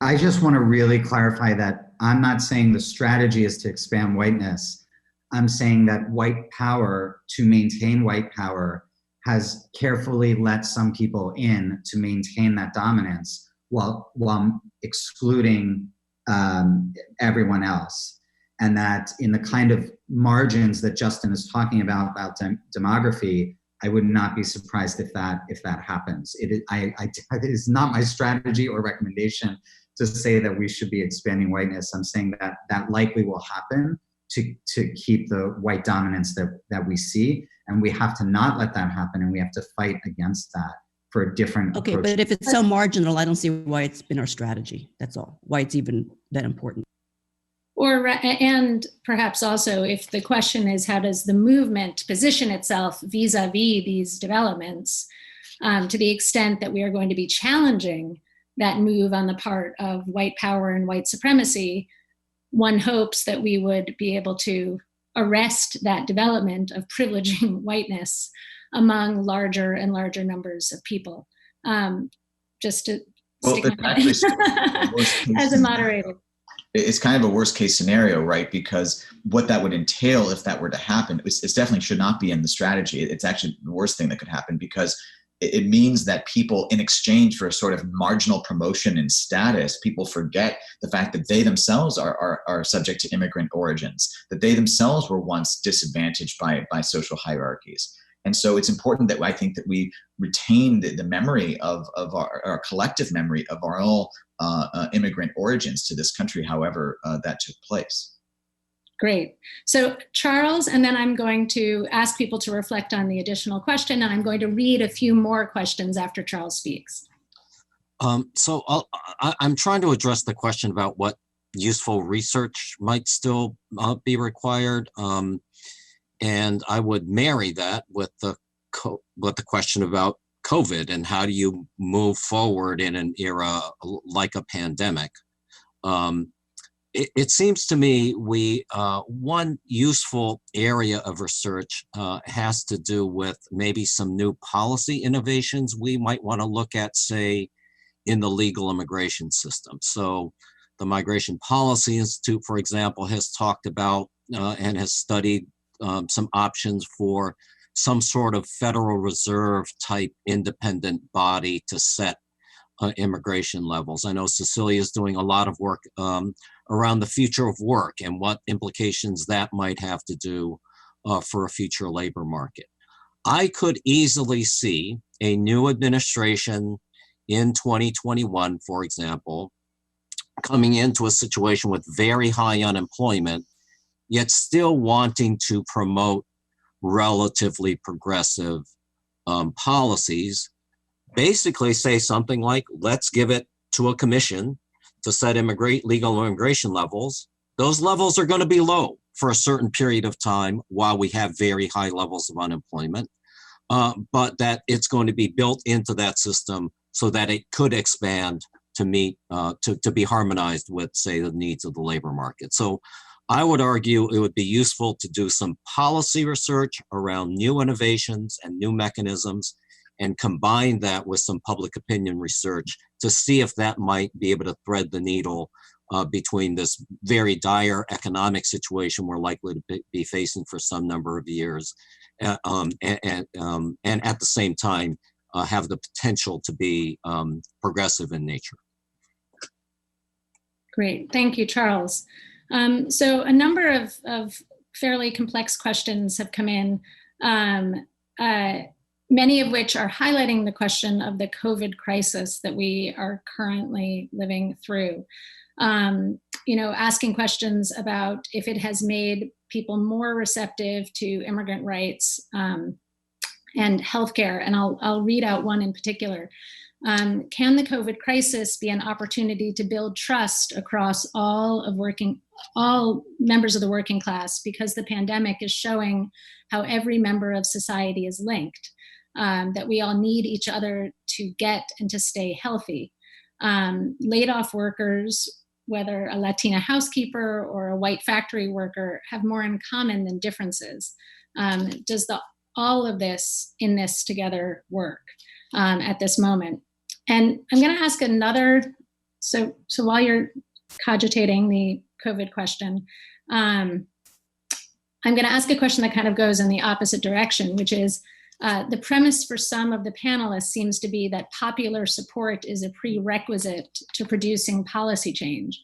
I just want to really clarify that I'm not saying the strategy is to expand whiteness. I'm saying that white power, to maintain white power, has carefully let some people in to maintain that dominance while excluding everyone else. And that in the kind of margins that Justin is talking about demography, I would not be surprised if that happens. It is not my strategy or recommendation to say that we should be expanding whiteness. I'm saying that likely will happen to keep the white dominance that we see. And we have to not let that happen, and we have to fight against that for a different Okay, approach. but if it's so marginal, I don't see why it's been our strategy. That's all. Why it's even that important. And perhaps also, if the question is, how does the movement position itself vis-a-vis these developments, to the extent that we are going to be challenging that move on the part of white power and white supremacy, one hopes that we would be able to arrest that development of privileging whiteness among larger and larger numbers of people. Just to stick my head as a moderator. It's kind of a worst case scenario, right? Because what that would entail if that were to happen, it definitely should not be in the strategy. It's actually the worst thing that could happen, because it means that people, in exchange for a sort of marginal promotion in status, people forget the fact that they themselves are subject to immigrant origins, that they themselves were once disadvantaged by social hierarchies. And so it's important that I think that we retain the memory of our collective memory of our all immigrant origins to this country, however that took place. Great. So Charles, and then I'm going to ask people to reflect on the additional question, and I'm going to read a few more questions after Charles speaks. So I'm trying to address the question about what useful research might still be required. And I would marry that with the question about COVID and how do you move forward in an era like a pandemic. It seems to me one useful area of research has to do with maybe some new policy innovations we might want to look at, say, in the legal immigration system. So the Migration Policy Institute, for example, has talked about and has studied some options for some sort of Federal Reserve type independent body to set immigration levels. I know Cecilia is doing a lot of work around the future of work and what implications that might have to do for a future labor market. I could easily see a new administration in 2021, for example, coming into a situation with very high unemployment, yet still wanting to promote relatively progressive policies. Basically say something like, let's give it to a commission to set legal immigration levels. Those levels are going to be low for a certain period of time while we have very high levels of unemployment, but that it's going to be built into that system so that it could expand to meet, to be harmonized with, say, the needs of the labor market. So I would argue it would be useful to do some policy research around new innovations and new mechanisms and combine that with some public opinion research to see if that might be able to thread the needle between this very dire economic situation we're likely to be facing for some number of years, and at the same time have the potential to be progressive in nature. Great, thank you, Charles. So a number of fairly complex questions have come in, many of which are highlighting the question of the COVID crisis that we are currently living through. Asking questions about if it has made people more receptive to immigrant rights and healthcare. And I'll read out one in particular. Can the COVID crisis be an opportunity to build trust across all members of the working class, because the pandemic is showing how every member of society is linked, that we all need each other to get and to stay healthy. Laid off workers, whether a Latina housekeeper or a white factory worker, have more in common than differences. Does all of this in this together work at this moment? And I'm going to ask another, so while you're cogitating the COVID question, I'm going to ask a question that kind of goes in the opposite direction, which is the premise for some of the panelists seems to be that popular support is a prerequisite to producing policy change.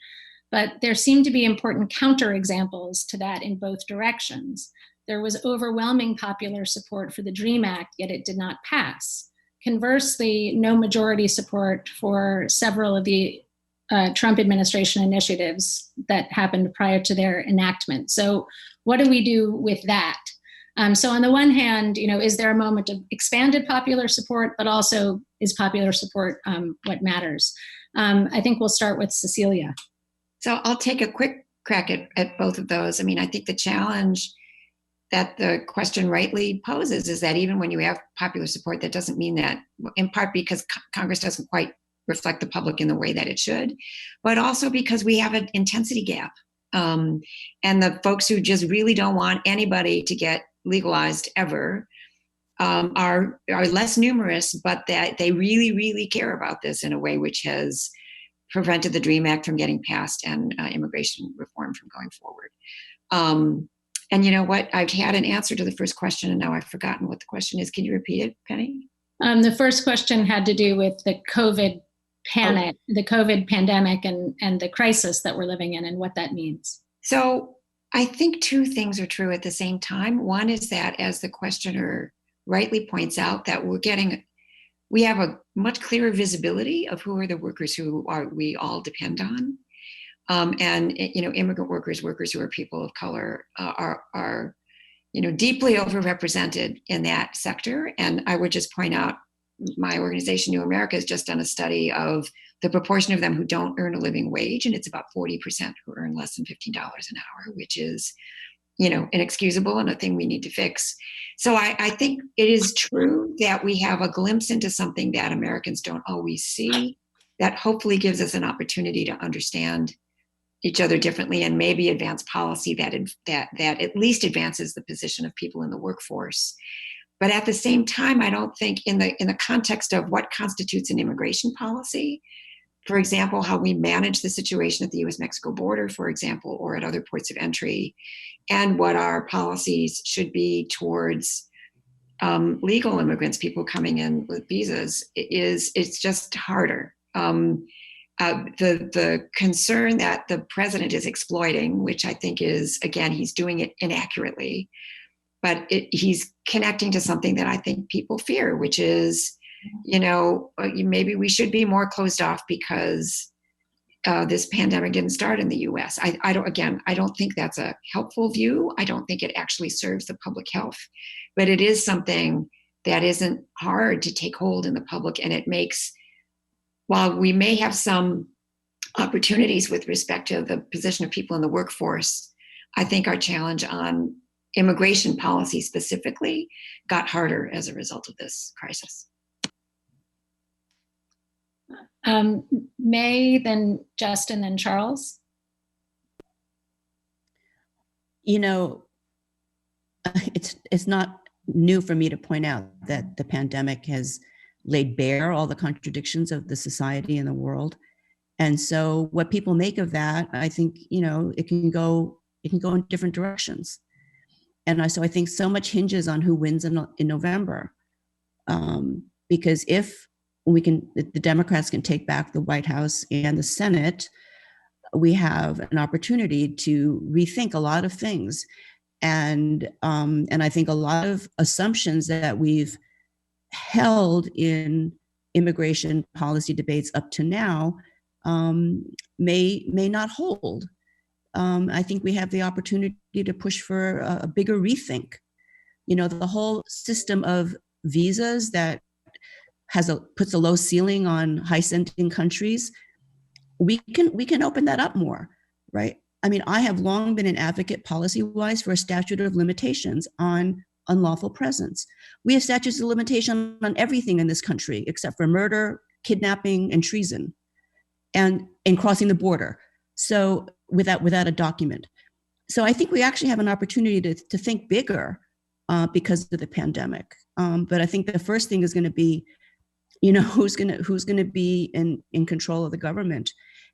But there seem to be important counterexamples to that in both directions. There was overwhelming popular support for the DREAM Act, yet it did not pass. Conversely, no majority support for several of the Trump administration initiatives that happened prior to their enactment. So what do we do with that? So on the one hand, is there a moment of expanded popular support, but also is popular support what matters? I think we'll start with Cecilia. So I'll take a quick crack at both of those. I mean, I think the challenge that the question rightly poses is that even when you have popular support, that doesn't mean that, in part because Congress doesn't quite reflect the public in the way that it should, but also because we have an intensity gap. And the folks who just really don't want anybody to get legalized ever are less numerous, but that they really, really care about this in a way which has prevented the DREAM Act from getting passed and immigration reform from going forward. And you know what? I've had an answer to the first question, and now I've forgotten what the question is. Can you repeat it, Penny? The first question had to do with the COVID panic, the COVID pandemic, and the crisis that we're living in, and what that means. So I think two things are true at the same time. One is that, as the questioner rightly points out, that we have a much clearer visibility of who are the workers who we all depend on. And immigrant workers who are people of color are deeply overrepresented in that sector. And I would just point out, my organization, New America, has just done a study of the proportion of them who don't earn a living wage, and it's about 40% who earn less than $15 an hour, which is, inexcusable and a thing we need to fix. So I think it is true that we have a glimpse into something that Americans don't always see, that hopefully gives us an opportunity to understand each other differently and maybe advance policy that at least advances the position of people in the workforce. But at the same time, I don't think in the context of what constitutes an immigration policy, for example, how we manage the situation at the US-Mexico border, for example, or at other ports of entry, and what our policies should be towards legal immigrants, people coming in with visas, it's just harder. The concern that the president is exploiting, which I think is, again, he's doing it inaccurately, but he's connecting to something that I think people fear, which is, maybe we should be more closed off because this pandemic didn't start in the US. I don't think that's a helpful view. I don't think it actually serves the public health, but it is something that isn't hard to take hold in the public. And it makes, while we may have some opportunities with respect to the position of people in the workforce, I think our challenge on immigration policy specifically got harder as a result of this crisis. May, then Justin, then Charles. It's not new for me to point out that the pandemic has laid bare all the contradictions of the society and the world. And so what people make of that, I think, it can go in different directions. And so I think so much hinges on who wins in November. Because if the Democrats can take back the White House and the Senate, we have an opportunity to rethink a lot of things. And I think a lot of assumptions that we've held in immigration policy debates up to now may not hold. I think we have the opportunity to push for a bigger rethink. The whole system of visas that puts a low ceiling on high-sending countries, we can open that up more, right? I mean, I have long been an advocate policy-wise for a statute of limitations on unlawful presence. We have statutes of limitation on everything in this country except for murder, kidnapping, and treason, and crossing the border. So without a document. So I think we actually have an opportunity to think bigger because of the pandemic. But I think the first thing is going to be, who's going to be in control of the government,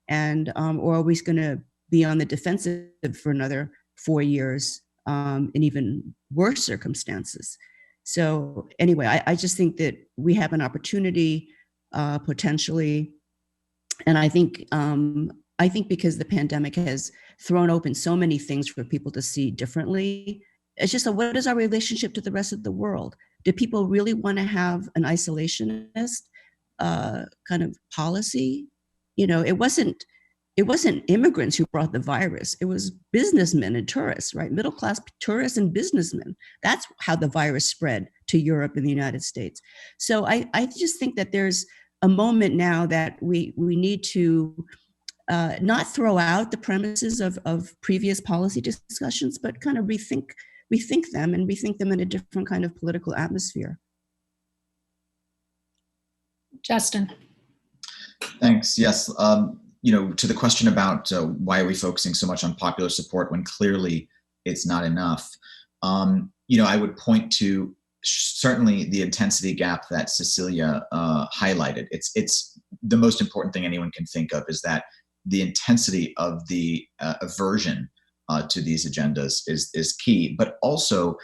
and or are we going to be on the defensive for another 4 years in even worse circumstances? So anyway, I just think that we have an opportunity potentially, and I think because the pandemic has thrown open so many things for people to see differently, it's just what is our relationship to the rest of the world? Do people really want to have an isolationist kind of policy? It wasn't immigrants who brought the virus. It was businessmen and tourists, right? Middle-class tourists and businessmen. That's how the virus spread to Europe and the United States. So I just think that there's a moment now that we need to not throw out the premises of previous policy discussions, but kind of rethink them in a different kind of political atmosphere. Justin. Thanks. Yes. To the question about why are we focusing so much on popular support when clearly it's not enough, I would point to certainly the intensity gap that Cecilia highlighted. It's the most important thing anyone can think of, is that the intensity of the aversion to these agendas is key, but also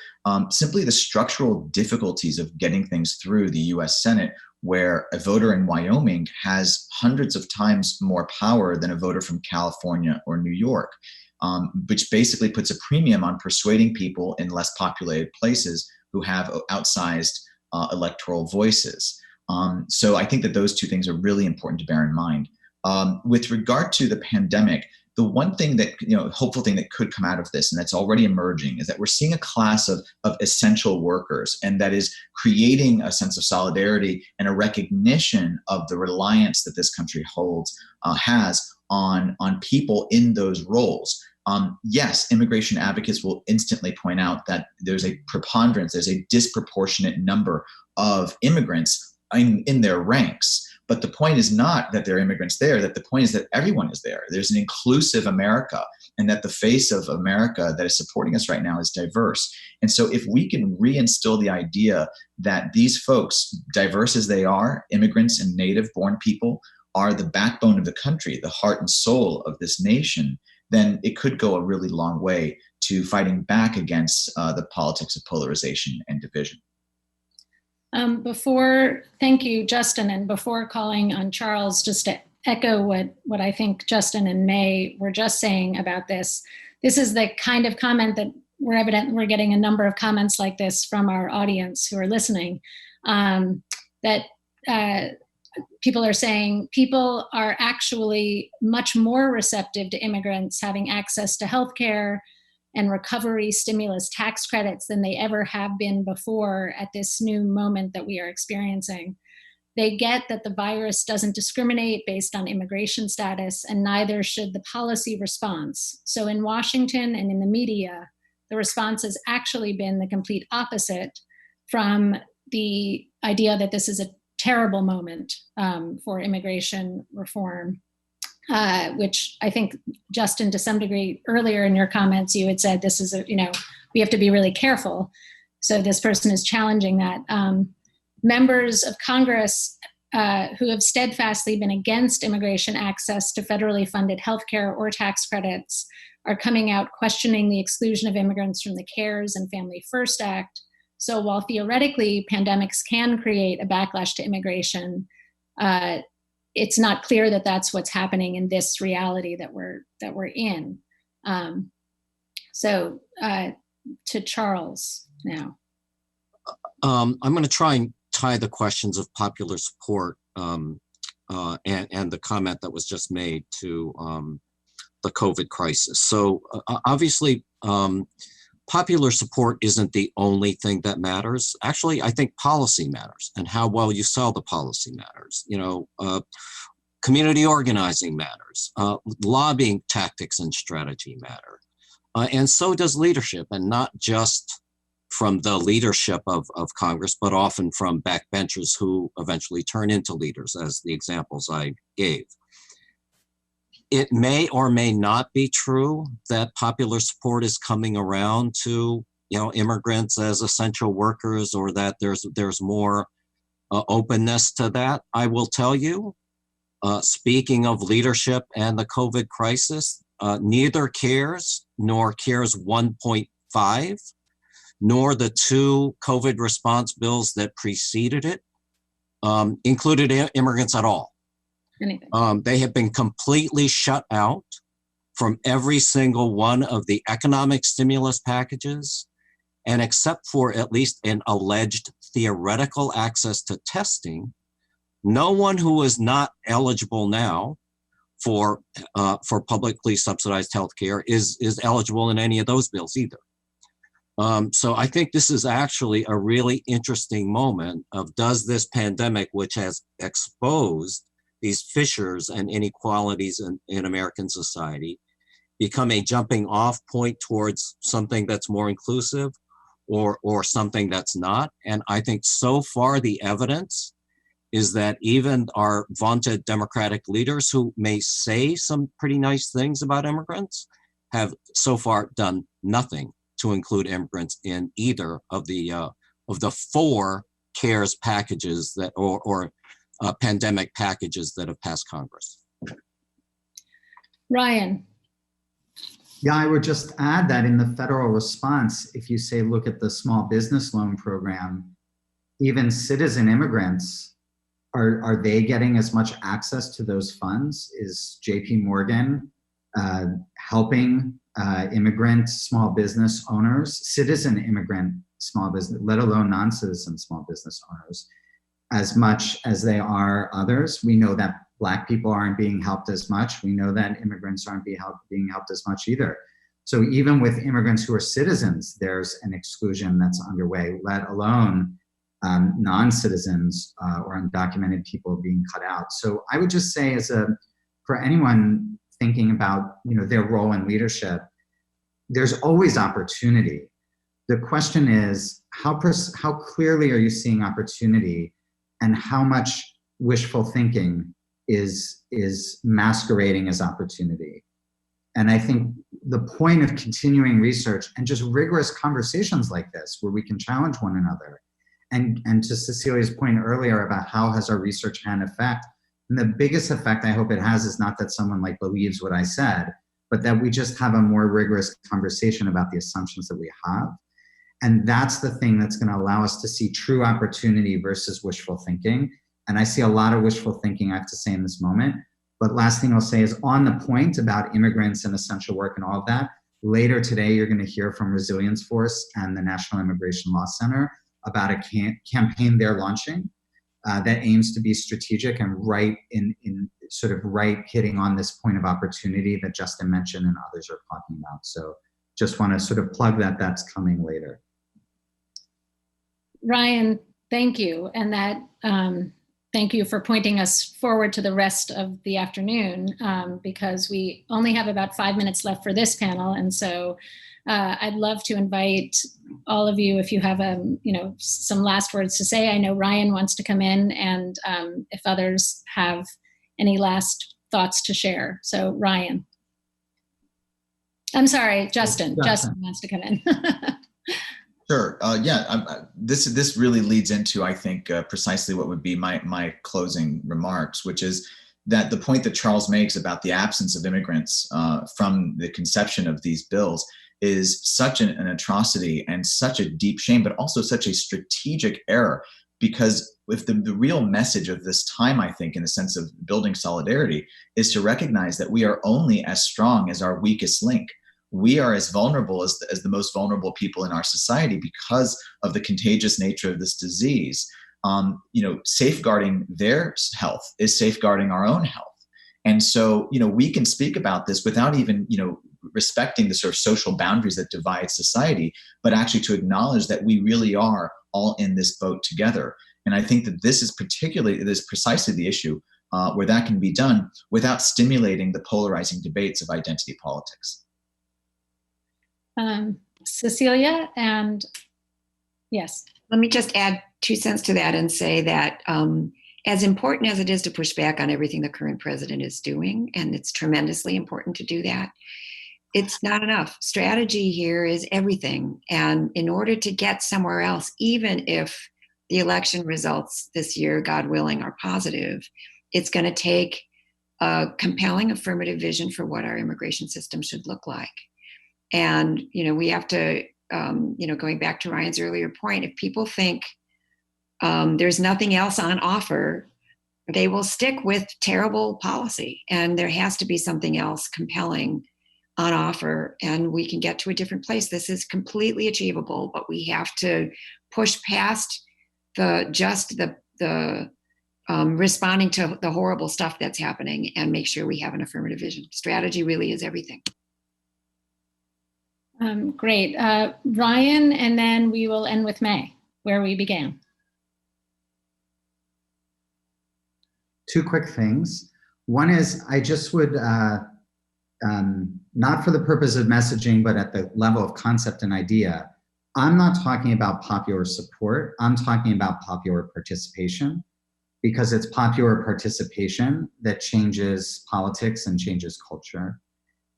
simply the structural difficulties of getting things through the US Senate, where a voter in Wyoming has hundreds of times more power than a voter from California or New York, which basically puts a premium on persuading people in less populated places who have outsized electoral voices. So I think that those two things are really important to bear in mind. With regard to the pandemic, the one thing that, hopeful thing that could come out of this, and that's already emerging, is that we're seeing a class of essential workers, and that is creating a sense of solidarity and a recognition of the reliance that this country has on people in those roles. Yes, immigration advocates will instantly point out that there's a preponderance, there's a disproportionate number of immigrants in their ranks. But the point is not that there are immigrants there, that the point is that everyone is there. There's an inclusive America, and that the face of America that is supporting us right now is diverse. And so if we can reinstill the idea that these folks, diverse as they are, immigrants and native-born people, are the backbone of the country, the heart and soul of this nation, then it could go a really long way to fighting back against the politics of polarization and division. Thank you, Justin, and before calling on Charles, just to echo what I think Justin and May were just saying about this. This is the kind of comment that we're getting a number of comments like this from our audience who are listening, that people are saying people are actually much more receptive to immigrants having access to healthcare and recovery stimulus tax credits than they ever have been before at this new moment that we are experiencing. They get that the virus doesn't discriminate based on immigration status, and neither should the policy response. So in Washington and in the media, the response has actually been the complete opposite from the idea that this is a terrible moment for immigration reform, which I think, Justin, to some degree, earlier in your comments, you had said this is we have to be really careful. So this person is challenging that. Members of Congress who have steadfastly been against immigration access to federally funded healthcare or tax credits are coming out questioning the exclusion of immigrants from the CARES and Family First Act. So while theoretically pandemics can create a backlash to immigration, it's not clear that that's what's happening in this reality that we're in. So to Charles now. I'm going to try and tie the questions of popular support and the comment that was just made to the COVID crisis. So obviously, popular support isn't the only thing that matters. Actually, I think policy matters, and how well you sell the policy matters. Community organizing matters. Lobbying tactics and strategy matter. And so does leadership, and not just from the leadership of Congress, but often from backbenchers who eventually turn into leaders, as the examples I gave. It may or may not be true that popular support is coming around to immigrants as essential workers, or that there's more openness to that. I will tell you, speaking of leadership and the COVID crisis, neither CARES nor CARES 1.5, nor the two COVID response bills that preceded it included immigrants at all. They have been completely shut out from every single one of the economic stimulus packages, and except for at least an alleged theoretical access to testing, no one who is not eligible now for publicly subsidized healthcare is eligible in any of those bills either. So I think this is actually a really interesting moment of, does this pandemic, which has exposed these fissures and inequalities in American society, become a jumping off point towards something that's more inclusive, or something that's not? And I think so far the evidence is that even our vaunted Democratic leaders, who may say some pretty nice things about immigrants, have so far done nothing to include immigrants in either of the four CARES packages that or pandemic packages that have passed Congress. Ryan. Yeah, I would just add that in the federal response, if you say, look at the small business loan program, even citizen immigrants, are they getting as much access to those funds? Is JP Morgan helping immigrant small business owners, citizen immigrant small business, let alone non-citizen small business owners, as much as they are others? We know that Black people aren't being helped as much. We know that immigrants aren't being helped as much either. So even with immigrants who are citizens, there's an exclusion that's underway, let alone non-citizens or undocumented people being cut out. So I would just say, for anyone thinking about their role in leadership, there's always opportunity. The question is, how clearly are you seeing opportunity, and how much wishful thinking is masquerading as opportunity? And I think the point of continuing research and just rigorous conversations like this, where we can challenge one another, and to Cecilia's point earlier about how has our research had an effect, and the biggest effect I hope it has is not that someone believes what I said, but that we just have a more rigorous conversation about the assumptions that we have. And that's the thing that's going to allow us to see true opportunity versus wishful thinking. And I see a lot of wishful thinking, I have to say, in this moment. But last thing I'll say is on the point about immigrants and essential work and all of that, later today, you're going to hear from Resilience Force and the National Immigration Law Center about a campaign they're launching that aims to be strategic and right in sort of right hitting on this point of opportunity that Justin mentioned and others are talking about. So just want to sort of plug that that's coming later. Ryan, thank you. And that thank you for pointing us forward to the rest of the afternoon, because we only have about 5 minutes left for this panel. And so I'd love to invite all of you, if you have some last words to say. I know Ryan wants to come in, and if others have any last thoughts to share. So Ryan. I'm sorry, Justin. Justin wants to come in. Sure. This really leads into, I think, precisely what would be my closing remarks, which is that the point that Charles makes about the absence of immigrants from the conception of these bills is such an atrocity and such a deep shame, but also such a strategic error. Because if the real message of this time, I think, in the sense of building solidarity, is to recognize that we are only as strong as our weakest link. We are as vulnerable as the most vulnerable people in our society because of the contagious nature of this disease. Safeguarding their health is safeguarding our own health. And so, we can speak about this without even, respecting the sort of social boundaries that divide society, but actually to acknowledge that we really are all in this boat together. And I think that this is precisely the issue where that can be done without stimulating the polarizing debates of identity politics. Cecilia, and yes. Let me just add 2 cents to that and say that as important as it is to push back on everything the current president is doing, and it's tremendously important to do that, it's not enough. Strategy here is everything. And in order to get somewhere else, even if the election results this year, God willing, are positive, it's going to take a compelling affirmative vision for what our immigration system should look like. And, we have to, going back to Ryan's earlier point, if people think there's nothing else on offer, they will stick with terrible policy. And there has to be something else compelling on offer, and we can get to a different place. This is completely achievable, but we have to push past the responding to the horrible stuff that's happening and make sure we have an affirmative vision. Strategy really is everything. Great. Ryan, and then we will end with May, where we began. 2 quick things. One is I just would, not for the purpose of messaging, but at the level of concept and idea, I'm not talking about popular support. I'm talking about popular participation, because it's popular participation that changes politics and changes culture.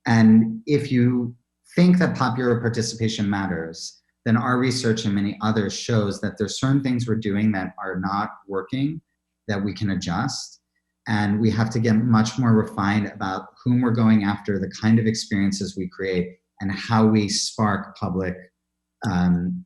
And if you think that popular participation matters, then our research and many others shows that there's certain things we're doing that are not working that we can adjust. And we have to get much more refined about whom we're going after, the kind of experiences we create, and how we spark public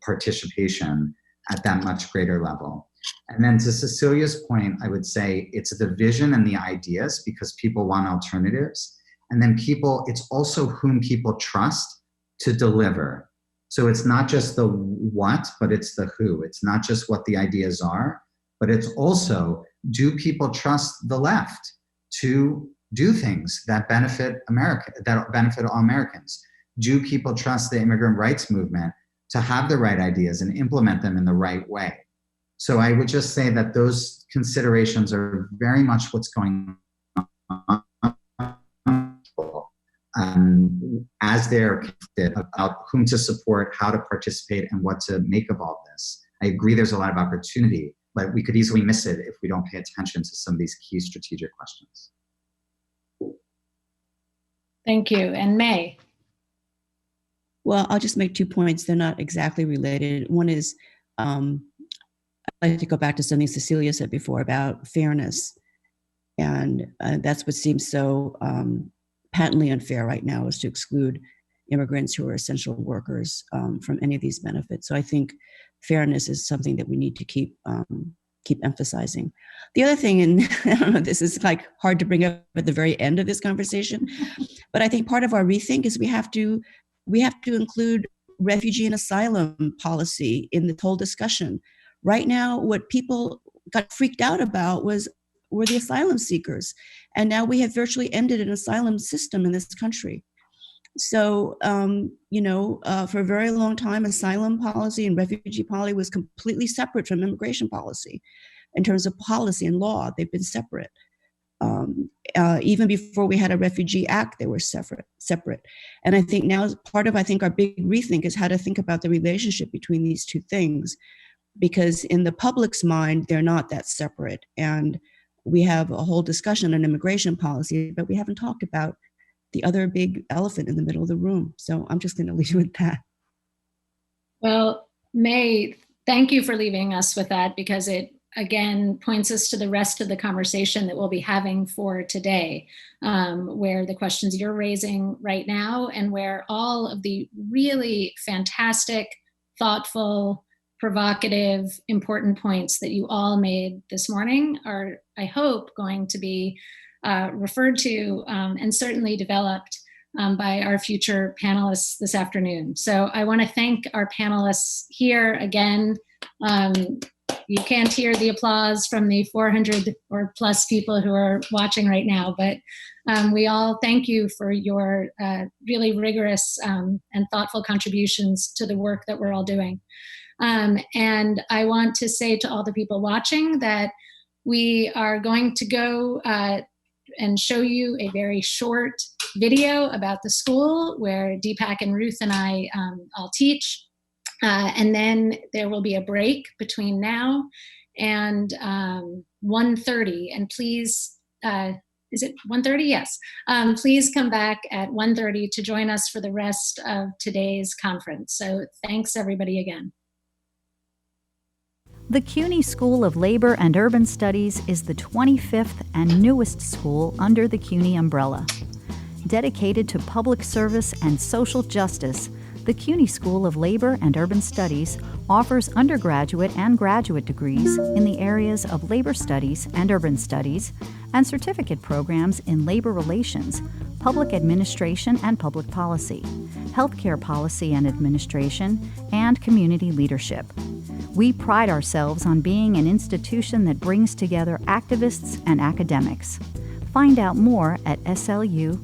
participation at that much greater level. And then to Cecilia's point, I would say it's the vision and the ideas, because people want alternatives. And then it's also whom people trust to deliver. So it's not just the what, but it's the who. It's not just what the ideas are, but it's also, do people trust the left to do things that benefit America, that benefit all Americans? Do people trust the immigrant rights movement to have the right ideas and implement them in the right way? So I would just say that those considerations are very much what's going on as they're about whom to support, how to participate, and what to make of all this. I agree there's a lot of opportunity, but we could easily miss it if we don't pay attention to some of these key strategic questions. Thank you. And May? Well, I'll just make 2 points. They're not exactly related. One is, I'd like to go back to something Cecilia said before about fairness. And that's what seems so patently unfair right now, is to exclude immigrants who are essential workers from any of these benefits. So I think fairness is something that we need to keep emphasizing. The other thing, and I don't know, this is like hard to bring up at the very end of this conversation, but I think part of our rethink is we have to include refugee and asylum policy in the whole discussion. Right now, what people got freaked out about were the asylum seekers. And now we have virtually ended an asylum system in this country. So, for a very long time, asylum policy and refugee policy was completely separate from immigration policy. In terms of policy and law, they've been separate. Even before we had a Refugee Act, they were separate. And I think now part of, our big rethink is how to think about the relationship between these two things, because in the public's mind, they're not that separate. And we have a whole discussion on immigration policy, but we haven't talked about the other big elephant in the middle of the room. So I'm just going to leave you with that. Well, May, thank you for leaving us with that, because it again points us to the rest of the conversation that we'll be having for today, where the questions you're raising right now and where all of the really fantastic, thoughtful, provocative, important points that you all made this morning are, I hope, going to be referred to and certainly developed by our future panelists this afternoon. So I want to thank our panelists here again. You can't hear the applause from the 400 or plus people who are watching right now, but we all thank you for your really rigorous and thoughtful contributions to the work that we're all doing. And I want to say to all the people watching that we are going to go and show you a very short video about the school where Deepak and Ruth and I all teach. And then there will be a break between now and 1:30. And please, is it 1:30? Yes. Please come back at 1:30 to join us for the rest of today's conference. So thanks everybody again. The CUNY School of Labor and Urban Studies is the 25th and newest school under the CUNY umbrella. Dedicated to public service and social justice, the CUNY School of Labor and Urban Studies offers undergraduate and graduate degrees in the areas of labor studies and urban studies, and certificate programs in labor relations, public administration and public policy, healthcare policy and administration, and community leadership. We pride ourselves on being an institution that brings together activists and academics. Find out more at slu.cuny.edu.